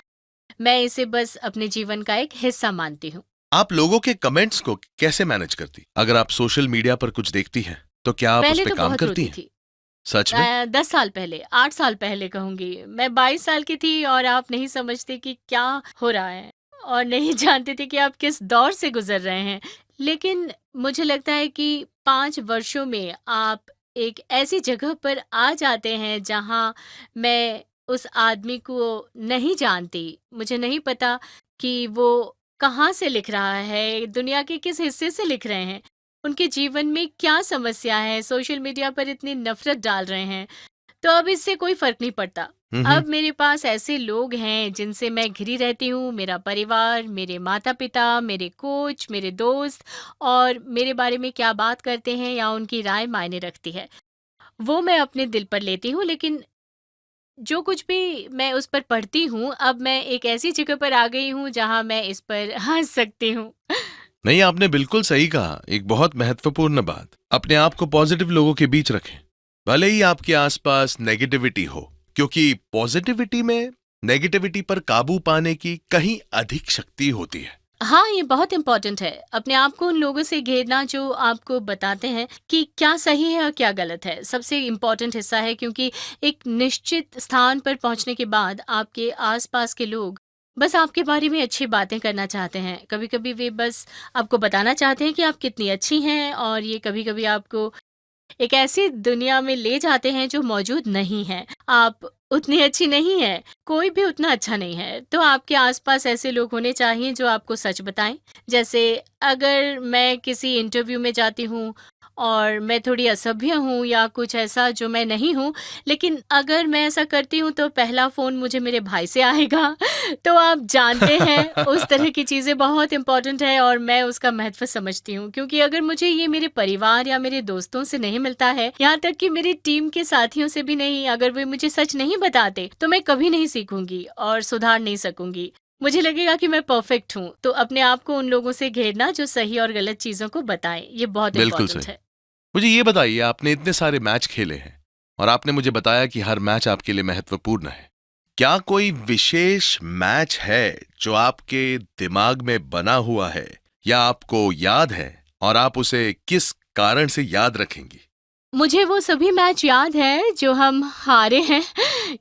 मैं इसे बस अपने जीवन का एक हिस्सा मानती हूँ। आप लोगों के कमेंट्स को कैसे मैनेज करती? अगर आप सोशल मीडिया पर कुछ देखती हैं, तो क्या आप उस पहले पे तो काम बहुत करती रोती हैं? थी। सच में? 10 साल पहले, 8 साल पहले कहूँगी। मैं 22 साल की थी और आप नहीं समझते कि क्या हो रहा है और नहीं जानते थे कि आप किस दौर से गुज़र रहे हैं। लेकिन मुझे लगता है कि 5 वर्षों में आप एक ऐसी जगह पर आ जाते हैं जहाँ मैं उस आदमी को नहीं जानती। मुझे नहीं पता कि वो कहाँ से लिख रहा है, दुनिया के किस हिस्से से लिख रहे हैं। उनके जीवन में क्या समस्या है, सोशल मीडिया पर इतनी नफ़रत डाल रहे हैं, तो अब इससे कोई फ़र्क नहीं पड़ता। हुँ, हुँ। अब मेरे पास ऐसे लोग हैं जिनसे मैं घिरी रहती हूँ, मेरा परिवार, मेरे माता-पिता, मेरे कोच, मेरे दोस्त और मेरे बारे में क्या बात करते हैं या उनकी राय मायने रखती है। वो मैं अपने दिल पर लेती हूँ, लेकिन जो कुछ भी मैं उस पर पढ़ती हूँ, अब मैं एक ऐसी जगह पर आ गई हूँ जहाँ मैं इस पर हँस सकती हूँ। नहीं, आपने बिल्कुल सही कहा। एक बहुत महत्वपूर्ण बात, अपने आप को पॉजिटिव लोगों के बीच रखें। भले ही आपके आसपास नेगेटिविटी हो, क्योंकि पॉजिटिविटी में नेगेटिविटी पर काबू पाने की कहीं अधिक शक्ति होती है। हाँ, ये बहुत इम्पोर्टेंट है। अपने आप को उन लोगों से घेरना जो आपको बताते हैं कि क्या सही है और क्या गलत है, सबसे इम्पोर्टेंट हिस्सा है क्योंकि एक निश्चित स्थान पर पहुँचने के बाद आपके आस-पास के लोग बस आपके बारे में अच्छी बातें करना चाहते हैं। कभी-कभी वे बस आपको बताना चाहते हैं कि आप कितनी अच्छी हैं और ये कभी-कभी आपको एक ऐसी दुनिया में ले जाते हैं जो मौजूद नहीं है। आप उतनी अच्छी नहीं हैं, कोई भी उतना अच्छा नहीं है। तो आपके आस-पास ऐसे लोग होने चाहिए जो आपको सच बताएँ। जैसे अगर मैं किसी इंटरव्यू में जाती हूँ और मैं थोड़ी असभ्य हूँ या कुछ ऐसा जो मैं नहीं हूँ, लेकिन अगर मैं ऐसा करती हूँ तो पहला फ़ोन मुझे मेरे भाई से आएगा। तो आप जानते हैं उस तरह की चीज़ें बहुत इम्पोर्टेंट है और मैं उसका महत्व समझती हूँ क्योंकि अगर मुझे ये मेरे परिवार या मेरे दोस्तों से नहीं मिलता है, यहाँ तक कि मेरी टीम के साथियों से भी नहीं, अगर वे मुझे सच नहीं बताते, तो मैं कभी नहीं सीखूँगी और सुधार नहीं सकूँगी। मुझे लगेगा कि मैं परफेक्ट हूँ, तो अपने आप को उन लोगों से घेरना जो सही और गलत चीज़ों को बताएँ, ये बहुत बिल्कुल इम्पोर्टेंट सही। है। मुझे ये बताइए, आपने इतने सारे मैच खेले हैं और आपने मुझे बताया कि हर मैच आपके लिए महत्वपूर्ण है। क्या कोई विशेष मैच है जो आपके दिमाग में बना हुआ है या आपको याद है और आप उसे किस कारण से याद रखेंगी? मुझे वो सभी मैच याद हैं जो हम हारे हैं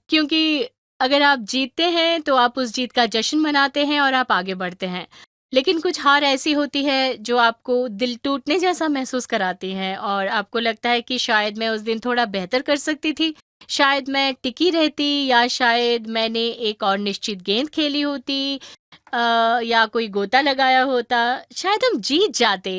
क्योंकि अगर आप जीतते हैं तो आप उस जीत का जश्न मनाते हैं और आप आगे बढ़ते हैं। लेकिन कुछ हार ऐसी होती है जो आपको दिल टूटने जैसा महसूस कराती है और आपको लगता है कि शायद मैं उस दिन थोड़ा बेहतर कर सकती थी, शायद मैं टिकी रहती या शायद मैंने एक और निश्चित गेंद खेली होती या कोई गोता लगाया होता, शायद हम जीत जाते।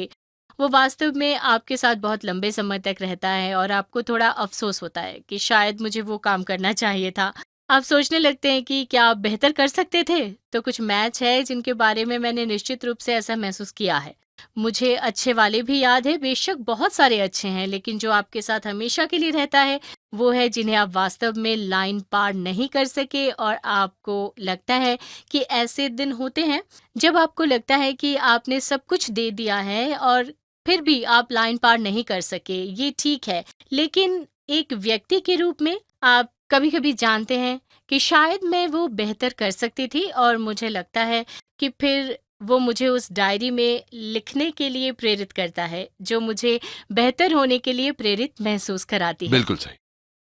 वो वास्तव में आपके साथ बहुत लंबे समय तक रहता है और आपको थोड़ा अफ़सोस होता है कि शायद मुझे वो काम करना चाहिए था। आप सोचने लगते हैं कि क्या आप बेहतर कर सकते थे? तो कुछ मैच है जिनके बारे में मैंने निश्चित रूप से ऐसा महसूस किया है। मुझे अच्छे वाले भी याद है, बेशक बहुत सारे अच्छे हैं, लेकिन जो आपके साथ हमेशा के लिए रहता है, वो है जिन्हें आप वास्तव में लाइन पार नहीं कर सके और आपको लगता है कि ऐसे दिन होते हैं, जब आपको लगता है कि आपने सब कुछ दे दिया है और फिर भी आप लाइन पार नहीं कर सके, ये ठीक है। लेकिन एक व्यक्ति के रूप में आप कभी-कभी जानते हैं कि शायद मैं वो बेहतर कर सकती थी और मुझे लगता है कि फिर वो मुझे उस डायरी में लिखने के लिए प्रेरित करता है, जो मुझे बेहतर होने के लिए प्रेरित महसूस कराती है। बिल्कुल सही।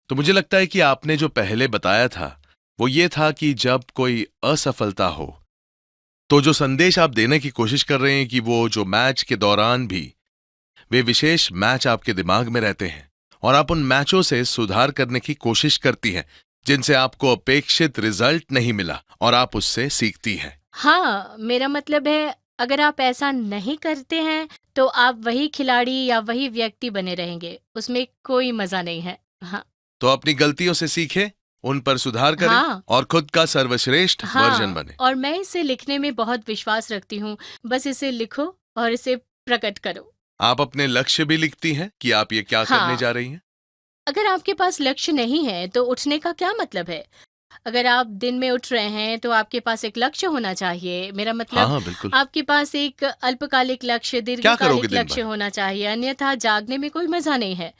तो मुझे लगता है कि आपने जो पहले बताया था, वो ये था कि जब कोई असफलता हो, तो जो संदेश आप देने की कोशिश कर रहे हैं कि वो जो मैच के दौरान भी वे विशेष मैच आपके दिमाग में रहते हैं और आप उन मैचों से सुधार करने की कोशिश करती हैं, जिनसे आपको अपेक्षित रिजल्ट नहीं मिला और आप उससे सीखती हैं। हाँ, मेरा मतलब है अगर आप ऐसा नहीं करते हैं, तो आप वही खिलाड़ी या वही व्यक्ति बने रहेंगे। उसमें कोई मज़ा नहीं है। हाँ, तो अपनी गलतियों से सीखें, उन पर सुधार करें हाँ, और खुद का सर्वश्रेष्ठ वर्जन हाँ, बने। और मैं इसे लिखने में बहुत विश्वास रखती हूँ। बस इसे लिखो और इसे प्रकट करो। आप अपने लक्ष्य भी लिखती हैं कि आप ये क्या करने हाँ, जा रही हैं? अगर आपके पास लक्ष्य नहीं है, तो उठने का क्या मतलब है? अगर आप दिन में उठ रहे हैं, तो आपके पास एक लक्ष्य होना चाहिए। मेरा हाँ, मतलब हाँ, बिल्कुल। आपके पास एक अल्पकालिक लक्ष्य, क्या करोगे दीर्घकालिक दिन लक्ष्य भर? होना चाहिए, अन्यथा जागने में कोई मज़ा नहीं है।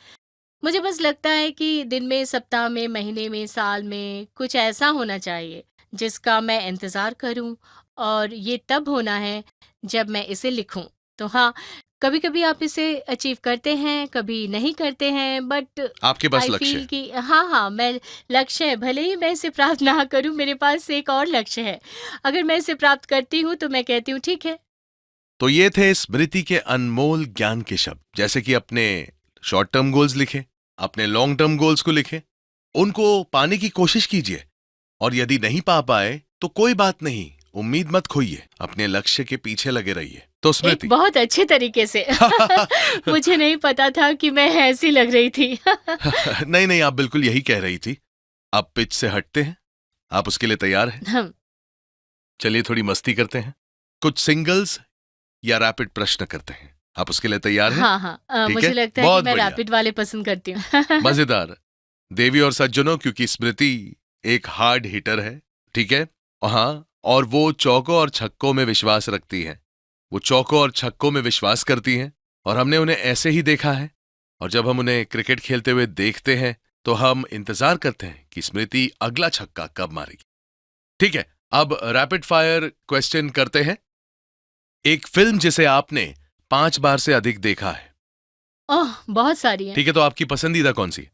मुझे बस लगता है कि दिन में, सप्ताह में, महीने में, साल में कुछ ऐसा होना चाहिए, जिसका मैं इंतज़ार करूँ और ये तब होना है, जब मैं इसे लिखूँ। तो हाँ, कभी-कभी आप इसे अचीव करते हैं, कभी नहीं करते हैं, बट आपके पास आई लक्ष्य फ़ील है। कि हाँ, हाँ, मैं लक्ष्य है, भले ही मैं इसे प्राप्त ना करूँ, मेरे पास एक और लक्ष्य है। अगर मैं इसे प्राप्त करती हूँ, तो मैं कहती हूँ, ठीक है। तो ये थे स्मृति के अनमोल ज्ञान के शब्द, जैसे कि अपने शॉर्ट टर्म गोल्स लिखें, अपने लॉन्ग टर्म गोल्स को लिखें, उनको पाने की कोशिश कीजिए और यदि नहीं पा पाए तो कोई बात नहीं, उम्मीद मत खोइए, अपने लक्ष्य के पीछे लगे रहिए। तो एक स्मृति बहुत अच्छे तरीके से। मुझे नहीं पता था कि मैं ऐसी लग रही थी। नहीं नहीं, आप बिल्कुल यही कह रही थी। आप पिच से हटते हैं, आप उसके लिए तैयार हैं? हम चलिए थोड़ी मस्ती करते हैं, कुछ सिंगल्स या रैपिड प्रश्न करते हैं। आप उसके लिए तैयार हैं? हाँ, हाँ। ठीक मुझे है, लगता है कि बहुत मैं बढ़िया, रैपिड वाले पसंद करती हूँ। मजेदार। देवी और सज्जनों, क्योंकि स्मृति एक हार्ड हिटर है, ठीक है। हाँ, और वो चौकों और छक्कों में विश्वास रखती है, वो चौकों और छक्कों में विश्वास करती हैं और हमने उन्हें ऐसे ही देखा है। और जब हम उन्हें क्रिकेट खेलते हुए देखते हैं तो हम इंतजार करते हैं कि स्मृति अगला छक्का कब मारेगी। ठीक है, अब रैपिड फायर क्वेश्चन करते हैं। एक फिल्म जिसे आपने 5 बार से अधिक देखा है। ओह! बहुत सारी हैं। ठीक है, तो आपकी पसंदीदा कौन सी है?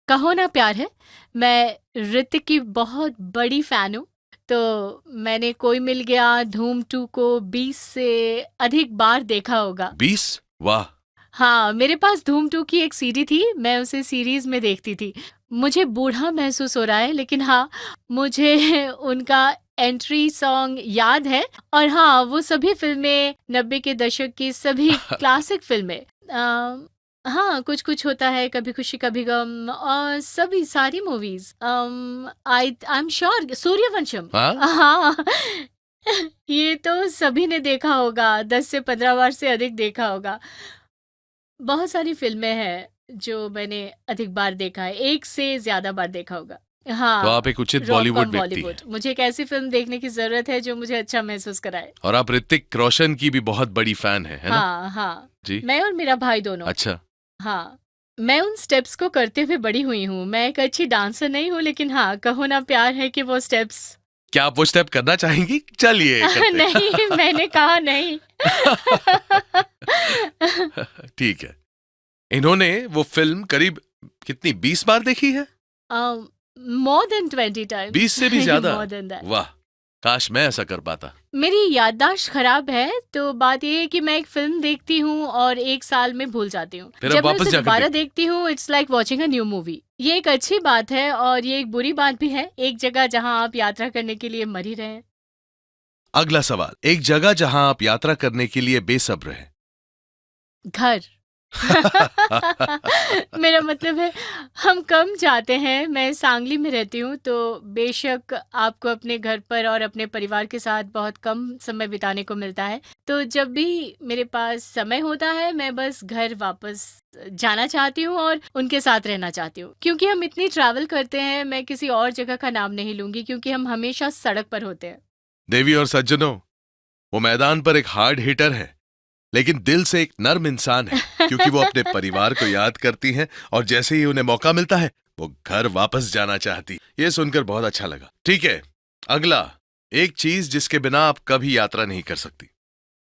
कहो ना प्यार है। मैं ऋतिक की बहुत बड़ी फ़ैन हूँ, तो मैंने कोई मिल गया, धूम 2 को 20 से अधिक बार देखा होगा। 20? वाह। हाँ, मेरे पास धूम 2 की एक सीडी थी, मैं उसे सीरीज़ में देखती थी। मुझे बूढ़ा महसूस हो रहा है, लेकिन हाँ, मुझे उनका एंट्री सॉन्ग याद है और हाँ, वो सभी फ़िल्में 90 के दशक की सभी क्लासिक फ़िल्में। हाँ, कुछ-कुछ होता है, कभी खुशी कभी गम और सभी सारी movies. I am sure Sooryavansham. हाँ, हाँ, ये तो सभी ने देखा होगा, 10 से 15 बार से अधिक देखा होगा। बहुत सारी फ़िल्में हैं जो मैंने अधिक बार देखा है, एक से ज़्यादा बार देखा होगा। तो आप हाँ, एक उचित रोम-कॉम बॉलीवुड व्यक्ति बॉलीवुड। हैं मुझे एक ऐसी फ़िल्म देखने की ज़रूरत है जो मुझे अच्छा महसूस कराए। और आप ऋतिक रोशन की भी बहुत बड़ी फैन है ना? हाँ, हाँ। जी। मैं और मेरा भाई दोनों। अच्छा। हाँ, मैं उन स्टेप्स को करते हुए बड़ी हुई हूँ। मैं एक अच्छी डांसर नहीं हूँ, लेकिन हाँ, कहो ना प्यार है कि वो स्टेप्स। क्या आप वो स्टेप करना चाहेंगी? चलिए करते नहीं, मैंने कहा नहीं। हैं। ठीक है। इन्होंने वो फिल्म करीब कितनी 20 बार देखी है? More than 20 times. 20 से भी ज्यादा? More than that. वाह, काश मैं ऐसा कर पाता। मेरी याददाश्त खराब है, तो बात ये है कि मैं एक फ़िल्म देखती हूँ और 1 साल में भूल जाती हूँ। फिर अब जब मैं वापस उसे जाकर दोबारा देखते हैं। देखती हूँ, it's like watching a new movie. ये एक अच्छी बात है और ये एक बुरी बात भी है, एक जगह जहाँ आप यात्रा करने के लिए मर ही रहे हैं। अगला सवाल, एक जगह जहां आप यात्रा करने के लिए बेसब्र हैं। घर। मेरा मतलब है हम कम जाते हैं। मैं सांगली में रहती हूँ, तो बेशक आपको अपने घर पर और अपने परिवार के साथ बहुत कम समय बिताने को मिलता है। तो जब भी मेरे पास समय होता है, मैं बस घर वापस जाना चाहती हूँ और उनके साथ रहना चाहती हूँ। क्योंकि हम इतनी ट्रैवल करते हैं, मैं किसी और जगह का नाम नहीं लूँगी क्योंकि हम हमेशा सड़क पर होते हैं। देवी और सज्जनों, वो मैदान पर एक हार्ड हिटर है, लेकिन दिल से एक नर्म इंसान है, क्योंकि वो अपने परिवार को याद करती हैं और जैसे ही उन्हें मौका मिलता है वो घर वापस जाना चाहती। ये सुनकर बहुत अच्छा लगा। ठीक है, अगला, एक चीज जिसके बिना आप कभी यात्रा नहीं कर सकती।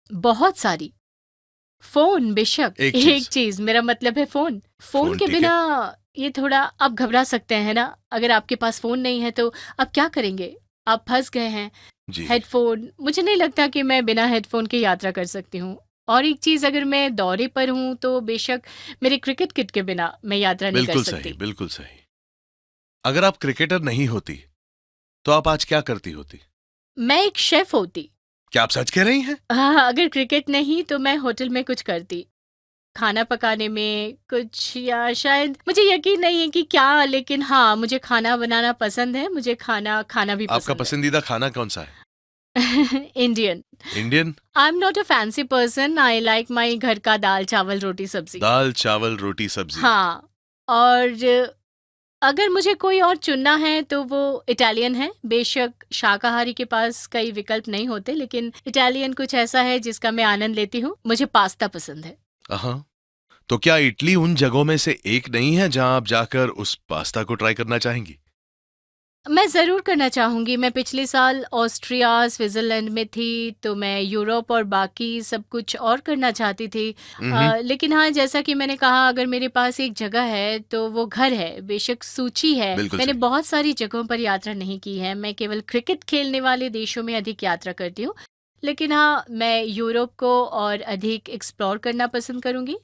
बहुत सारी। फ़ोन बेशक, एक एक चीज। चीज़ मेरा मतलब है फ़ोन। फ़ोन फोन, के ठीक है। बिना ये थोड़ा आप घबरा सकते हैं ना, अगर आपके पास फ़ोन नहीं है तो आप क्या करेंगे? आप फँस गए हैं। जी, हेडफ़ोन, मुझे नहीं लगता कि मैं बिना हेडफ़ोन के यात्रा कर सकती हूँ। और एक चीज़, अगर मैं दौरे पर हूँ तो बेशक मेरे क्रिकेट किट के बिना मैं यात्रा नहीं कर बिल्कुल सही, सकती। बिल्कुल सही। अगर आप क्रिकेटर नहीं होती तो आप आज क्या करती होती? मैं एक शेफ़ होती। क्या आप सच कह रही हैं? हाँ, अगर क्रिकेट नहीं तो मैं होटल में कुछ करती। खाना पकाने में कुछ, या शायद मुझे यकीन नहीं है कि क्या, लेकिन हाँ, मुझे खाना बनाना पसंद है, मुझे खाना खाना भी आपका पसंद पसंदीदा खाना कौन सा है? है। Indian. Indian? I am not a fancy person, I like my घर का दाल, चावल, रोटी, सब्ज़ी। दाल, चावल, रोटी, सब्जी। हाँ, और अगर मुझे कोई और चुनना है तो वो इटालियन है। बेशक शाकाहारी के पास कई विकल्प नहीं होते, लेकिन इटालियन कुछ ऐसा है जिसका मैं आनंद लेती हूँ। मुझे पास्ता पसंद है। हाँ, तो क्या इटली उन जगहों में से एक नहीं है जहां आप जाकर उस पास्ता को ट्राई करना चाहेंगी? मैं ज़रूर करना चाहूँगी। मैं पिछले साल ऑस्ट्रिया, स्विट्ज़रलैंड में थी, तो मैं यूरोप और बाकी सब कुछ और करना चाहती थी। हम्म। लेकिन हाँ, जैसा कि मैंने कहा, अगर मेरे पास एक जगह है, तो वो घर है। बेशक सूची है। बिल्कुल मैंने सही। बहुत सारी जगहों पर यात्रा नहीं की है। मैं केवल क्रिकेट खेलने वाले देशों में अधिक यात्रा करती हूँ। लेकिन हाँ, मैं यूरोप को और अधिक एक्सप्लोर करना पसंद करूँगी।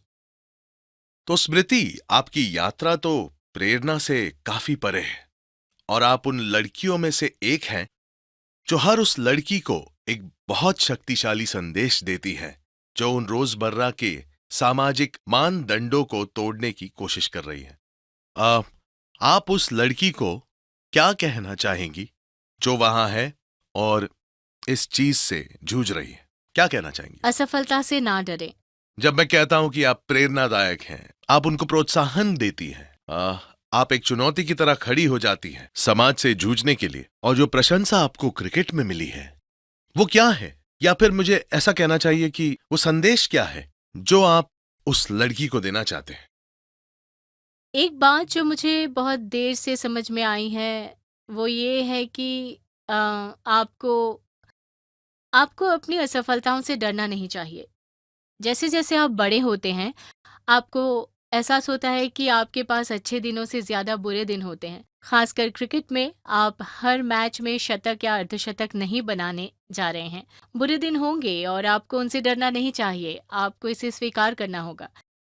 तो स्मृति, आपकी यात्रा तो प्रेरणा से काफी परे है और आप उन लड़कियों में से एक हैं जो हर उस लड़की को एक बहुत शक्तिशाली संदेश देती है जो उन रोजमर्रा के सामाजिक मानदंडों को तोड़ने की कोशिश कर रही है। आ, आप उस लड़की को क्या कहना चाहेंगी जो वहां है और इस चीज से जूझ रही है? क्या कहना चाहेंगी? असफलता से ना डरें। जब मैं कहता हूं कि आप प्रेरणादायक हैं, आप उनको प्रोत्साहन देती हैं, आप एक चुनौती की तरह खड़ी हो जाती हैं समाज से जूझने के लिए, और जो प्रशंसा आपको क्रिकेट में मिली है वो क्या है? या फिर मुझे ऐसा कहना चाहिए कि वो संदेश क्या है जो आप उस लड़की को देना चाहते हैं? एक बात जो मुझे बहुत देर से समझ में आई है, वो ये है कि आपको आपको अपनी असफलताओं से डरना नहीं चाहिए। जैसे-जैसे आप बड़े होते हैं, आपको एहसास होता है कि आपके पास अच्छे दिनों से ज़्यादा बुरे दिन होते हैं। ख़ासकर क्रिकेट में आप हर मैच में शतक या अर्धशतक नहीं बनाने जा रहे हैं। बुरे दिन होंगे और आपको उनसे डरना नहीं चाहिए, आपको इसे स्वीकार करना होगा।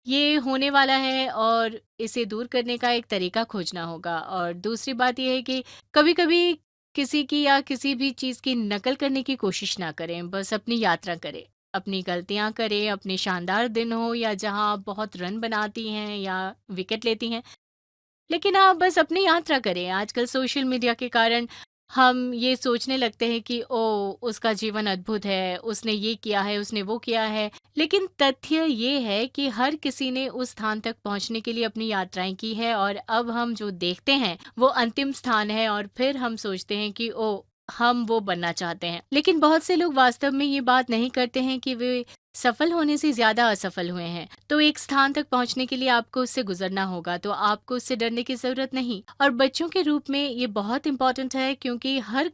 ये होने वाला है और इसे दूर करने का एक तरीका खोजना होगा। और दूसरी बात ये है कि कभी-कभी किसी की या किसी भी चीज़ की नकल करने की कोशिश ना करें, बस अपनी यात्रा करें। अपनी गलतियाँ करें, अपने शानदार दिन हो या जहाँ आप बहुत रन बनाती हैं या विकेट लेती हैं, लेकिन आप बस अपनी यात्रा करें। आजकल सोशल मीडिया के कारण हम ये सोचने लगते हैं कि ओह! उसका जीवन अद्भुत है, उसने ये किया है, उसने वो किया है। लेकिन तथ्य ये है कि हर किसी ने उस स्थान तक पहुँचने के लिए अपनी यात्राएँ की है, और अब हम जो देखते हैं, वो अंतिम स्थान है, और फिर हम सोचते हैं कि ओह! हम वो बनना चाहते हैं। लेकिन बहुत से लोग वास्तव में ये बात नहीं करते हैं कि वे सफल होने से ज़्यादा असफल हुए हैं। तो एक स्थान तक पहुँचने के लिए आपको उससे गुज़रना होगा, तो आपको उससे डरने की ज़रूरत नहीं। और बच्चों के रूप में ये बहुत इम्पोर्टेंट है, क्योंकि हर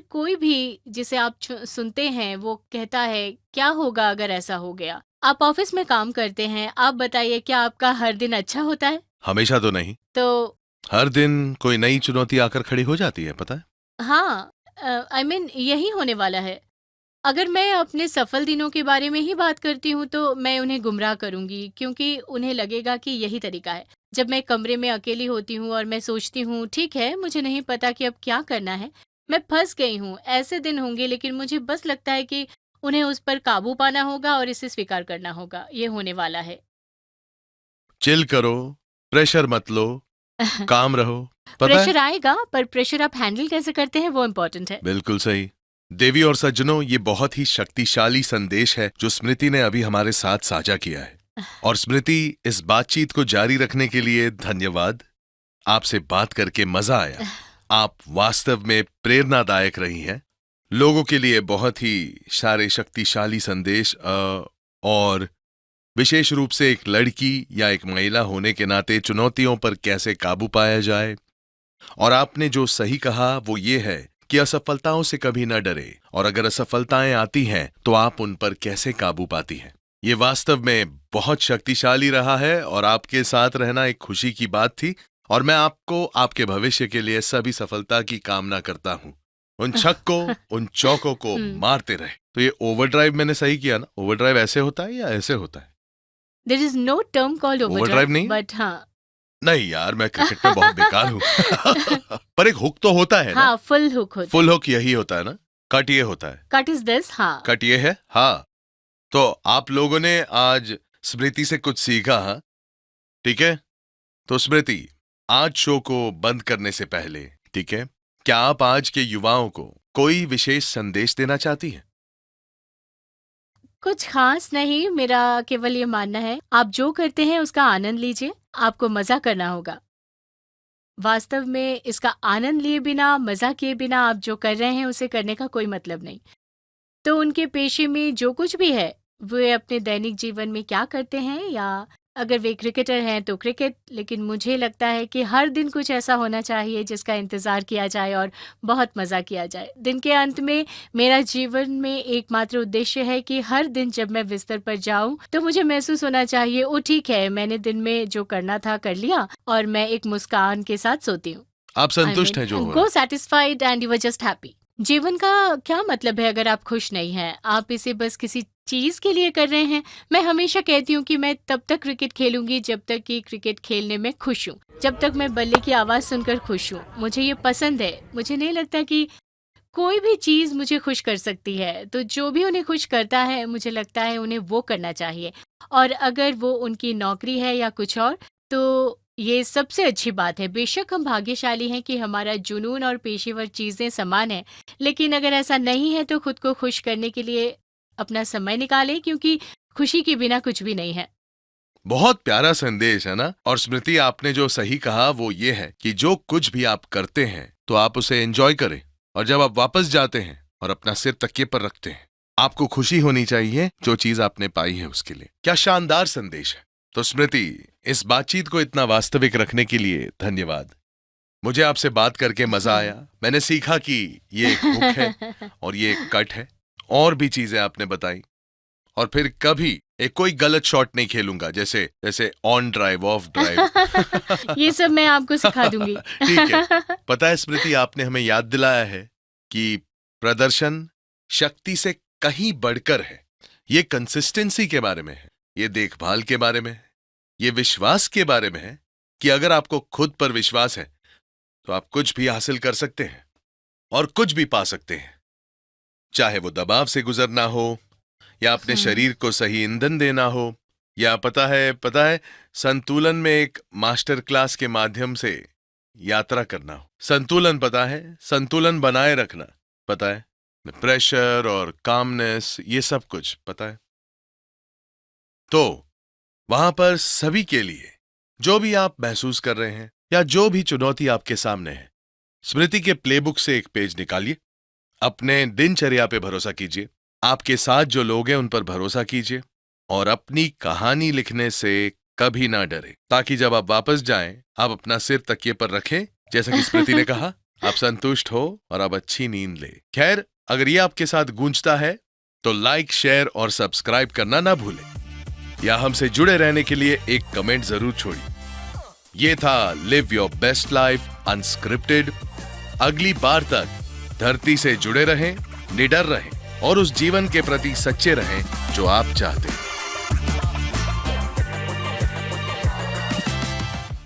कोई भी जिसे आप सुनते हैं, वो कहता है, क्या होगा अगर ऐसा हो गया? आप ऑफ़िस में काम करते हैं, आप बताइए, क्या आपका हर दिन अच्छा होता है? हमेशा तो नहीं। तो हर दिन कोई नई चुनौती आकर खड़ी हो जाती है, पता है। हाँ, आई मीन यही होने वाला है। अगर मैं अपने सफल दिनों के बारे में ही बात करती हूँ तो मैं उन्हें गुमराह करूँगी, क्योंकि उन्हें लगेगा कि यही तरीका है। जब मैं कमरे में अकेली होती हूँ और मैं सोचती हूँ, ठीक है, मुझे नहीं पता कि अब क्या करना है, मैं फंस गई हूँ। ऐसे दिन होंगे, लेकिन मुझे बस लगता है कि उन्हें उस पर काबू पाना होगा और इसे स्वीकार करना होगा। ये होने वाला है। चिल करो, प्रेशर मत लो, काम रहो। पता है, प्रेशर आएगा, पर प्रेशर आप हैंडल कैसे करते हैं वो इम्पोर्टेंट है। बिल्कुल सही। देवी और सज्जनों, ये बहुत ही शक्तिशाली संदेश है जो स्मृति ने अभी हमारे साथ साझा किया है। और स्मृति, इस बातचीत को जारी रखने के लिए धन्यवाद। आपसे बात करके मजा आया। आप वास्तव में प्रेरणादायक रही हैं। लोगों के लिए बहुत ही सारे शक्तिशाली संदेश, और विशेष रूप से एक लड़की या एक महिला होने के नाते चुनौतियों पर कैसे काबू पाया जाए। और आपने जो सही कहा वो ये है कि असफलताओं से कभी न डरे, और अगर असफलताएं आती हैं तो आप उन पर कैसे काबू पाती हैं। ये वास्तव में बहुत शक्तिशाली रहा है और आपके साथ रहना एक खुशी की बात थी। और मैं आपको आपके भविष्य के लिए सभी सफलता की कामना करता हूं। उन छक्कों, उन चौकों को मारते रहे। तो ये ओवरड्राइव मैंने सही किया ना? ओवरड्राइव ऐसे होता है या ऐसे होता है? There is no term called overdrive नहीं? बट हाँ। नहीं यार, मैं क्रिकेट में बहुत बेकार हूँ। पर एक हुक तो होता है ना? हाँ, फुल हुक होता है। फुल हुक यही होता है ना? कट ये होता है। Cut is this. हाँ, कट ये है। हाँ, तो आप लोगों ने आज स्मृति से कुछ सीखा। हाँ, ठीक है। तो स्मृति, आज शो को बंद करने से पहले, ठीक है, क्या आप आज के युवाओं को कोई विशेष संदेश देना चाहती हैं? कुछ खास नहीं, मेरा केवल ये मानना है, आप जो करते हैं उसका आनंद लीजिए। आपको मजा करना होगा। वास्तव में इसका आनंद लिए बिना, मजा किए बिना आप जो कर रहे हैं उसे करने का कोई मतलब नहीं। तो उनके पेशे में जो कुछ भी है, वे अपने दैनिक जीवन में क्या करते हैं, या अगर वे क्रिकेटर हैं तो क्रिकेट, लेकिन मुझे लगता है कि हर दिन कुछ ऐसा होना चाहिए जिसका इंतज़ार किया जाए और बहुत मज़ा किया जाए। दिन के अंत में मेरा जीवन में एकमात्र उद्देश्य है कि हर दिन जब मैं बिस्तर पर जाऊं तो मुझे महसूस होना चाहिए, ओ ठीक है, मैंने दिन में जो करना था कर लिया, और मैं एक मुस्कान के साथ सोती हूँ। आप संतुष्ट हैं जो हो रहा गो है? Satisfied and you are just happy. जीवन का क्या मतलब है अगर आप खुश नहीं हैं? आप इसे बस किसी चीज के लिए कर रहे हैं। मैं हमेशा कहती हूँ कि मैं तब तक क्रिकेट खेलूंगी जब तक कि क्रिकेट खेलने में खुश हूँ, जब तक मैं बल्ले की आवाज सुनकर खुश हूँ। मुझे ये पसंद है। मुझे नहीं लगता कि कोई भी चीज मुझे खुश कर सकती है। तो जो भी उन्हें खुश करता है, मुझे लगता है उन्हें वो करना चाहिए। और अगर वो उनकी नौकरी है या कुछ और, तो ये सबसे अच्छी बात है। बेशक हम भाग्यशाली हैं कि हमारा जुनून और पेशेवर चीजें समान हैं, लेकिन अगर ऐसा नहीं है तो खुद को खुश करने के लिए अपना समय निकालें, क्योंकि खुशी के बिना कुछ भी नहीं है। बहुत प्यारा संदेश है ना? और स्मृति, आपने जो सही कहा वो ये है कि जो कुछ भी आप करते हैं तो आप उसे एंजॉय करें, और जब आप वापस जाते हैं और अपना सिर तकिए पर रखते हैं, आपको खुशी होनी चाहिए जो चीज आपने पाई है उसके लिए। क्या शानदार संदेश है। तो स्मृति, इस बातचीत को इतना वास्तविक रखने के लिए धन्यवाद। मुझे आपसे बात करके मजा आया। मैंने सीखा कि ये एक हुक है और ये एक कट है, और भी चीजें आपने बताई। और फिर कभी एक कोई गलत शॉट नहीं खेलूंगा, जैसे जैसे ऑन ड्राइव, ऑफ ड्राइव। ये सब मैं आपको सिखा दूंगी। ठीक है। पता है स्मृति, आपने हमें याद दिलाया है कि प्रदर्शन शक्ति से कहीं बढ़कर है। ये कंसिस्टेंसी के बारे में है, ये देखभाल के बारे में है, ये विश्वास के बारे में है कि अगर आपको खुद पर विश्वास है तो आप कुछ भी हासिल कर सकते हैं और कुछ भी पा सकते हैं। चाहे वो दबाव से गुजरना हो, या अपने शरीर को सही ईंधन देना हो, या पता है संतुलन में एक मास्टर क्लास के माध्यम से यात्रा करना हो। संतुलन, पता है, संतुलन बनाए रखना, पता है, प्रेशर और कामनेस, ये सब कुछ पता है। तो वहां पर सभी के लिए जो भी आप महसूस कर रहे हैं या जो भी चुनौती आपके सामने है, स्मृति के प्लेबुक से एक पेज निकालिए, अपने दिनचर्या पे भरोसा कीजिए, आपके साथ जो लोग हैं उन पर भरोसा कीजिए, और अपनी कहानी लिखने से कभी ना डरे, ताकि जब आप वापस जाएं आप अपना सिर तकिए पर रखें, जैसा कि स्मृति ने कहा, आप संतुष्ट हो और आप अच्छी नींद ले। खैर, अगर ये आपके साथ गूंजता है तो लाइक, शेयर और सब्सक्राइब करना ना भूलें, या हमसे जुड़े रहने के लिए एक कमेंट जरूर छोड़िए। ये था live your best life unscripted. अगली बार तक धरती से जुड़े रहें, निडर रहें और उस जीवन के प्रति सच्चे रहें जो आप चाहते हैं।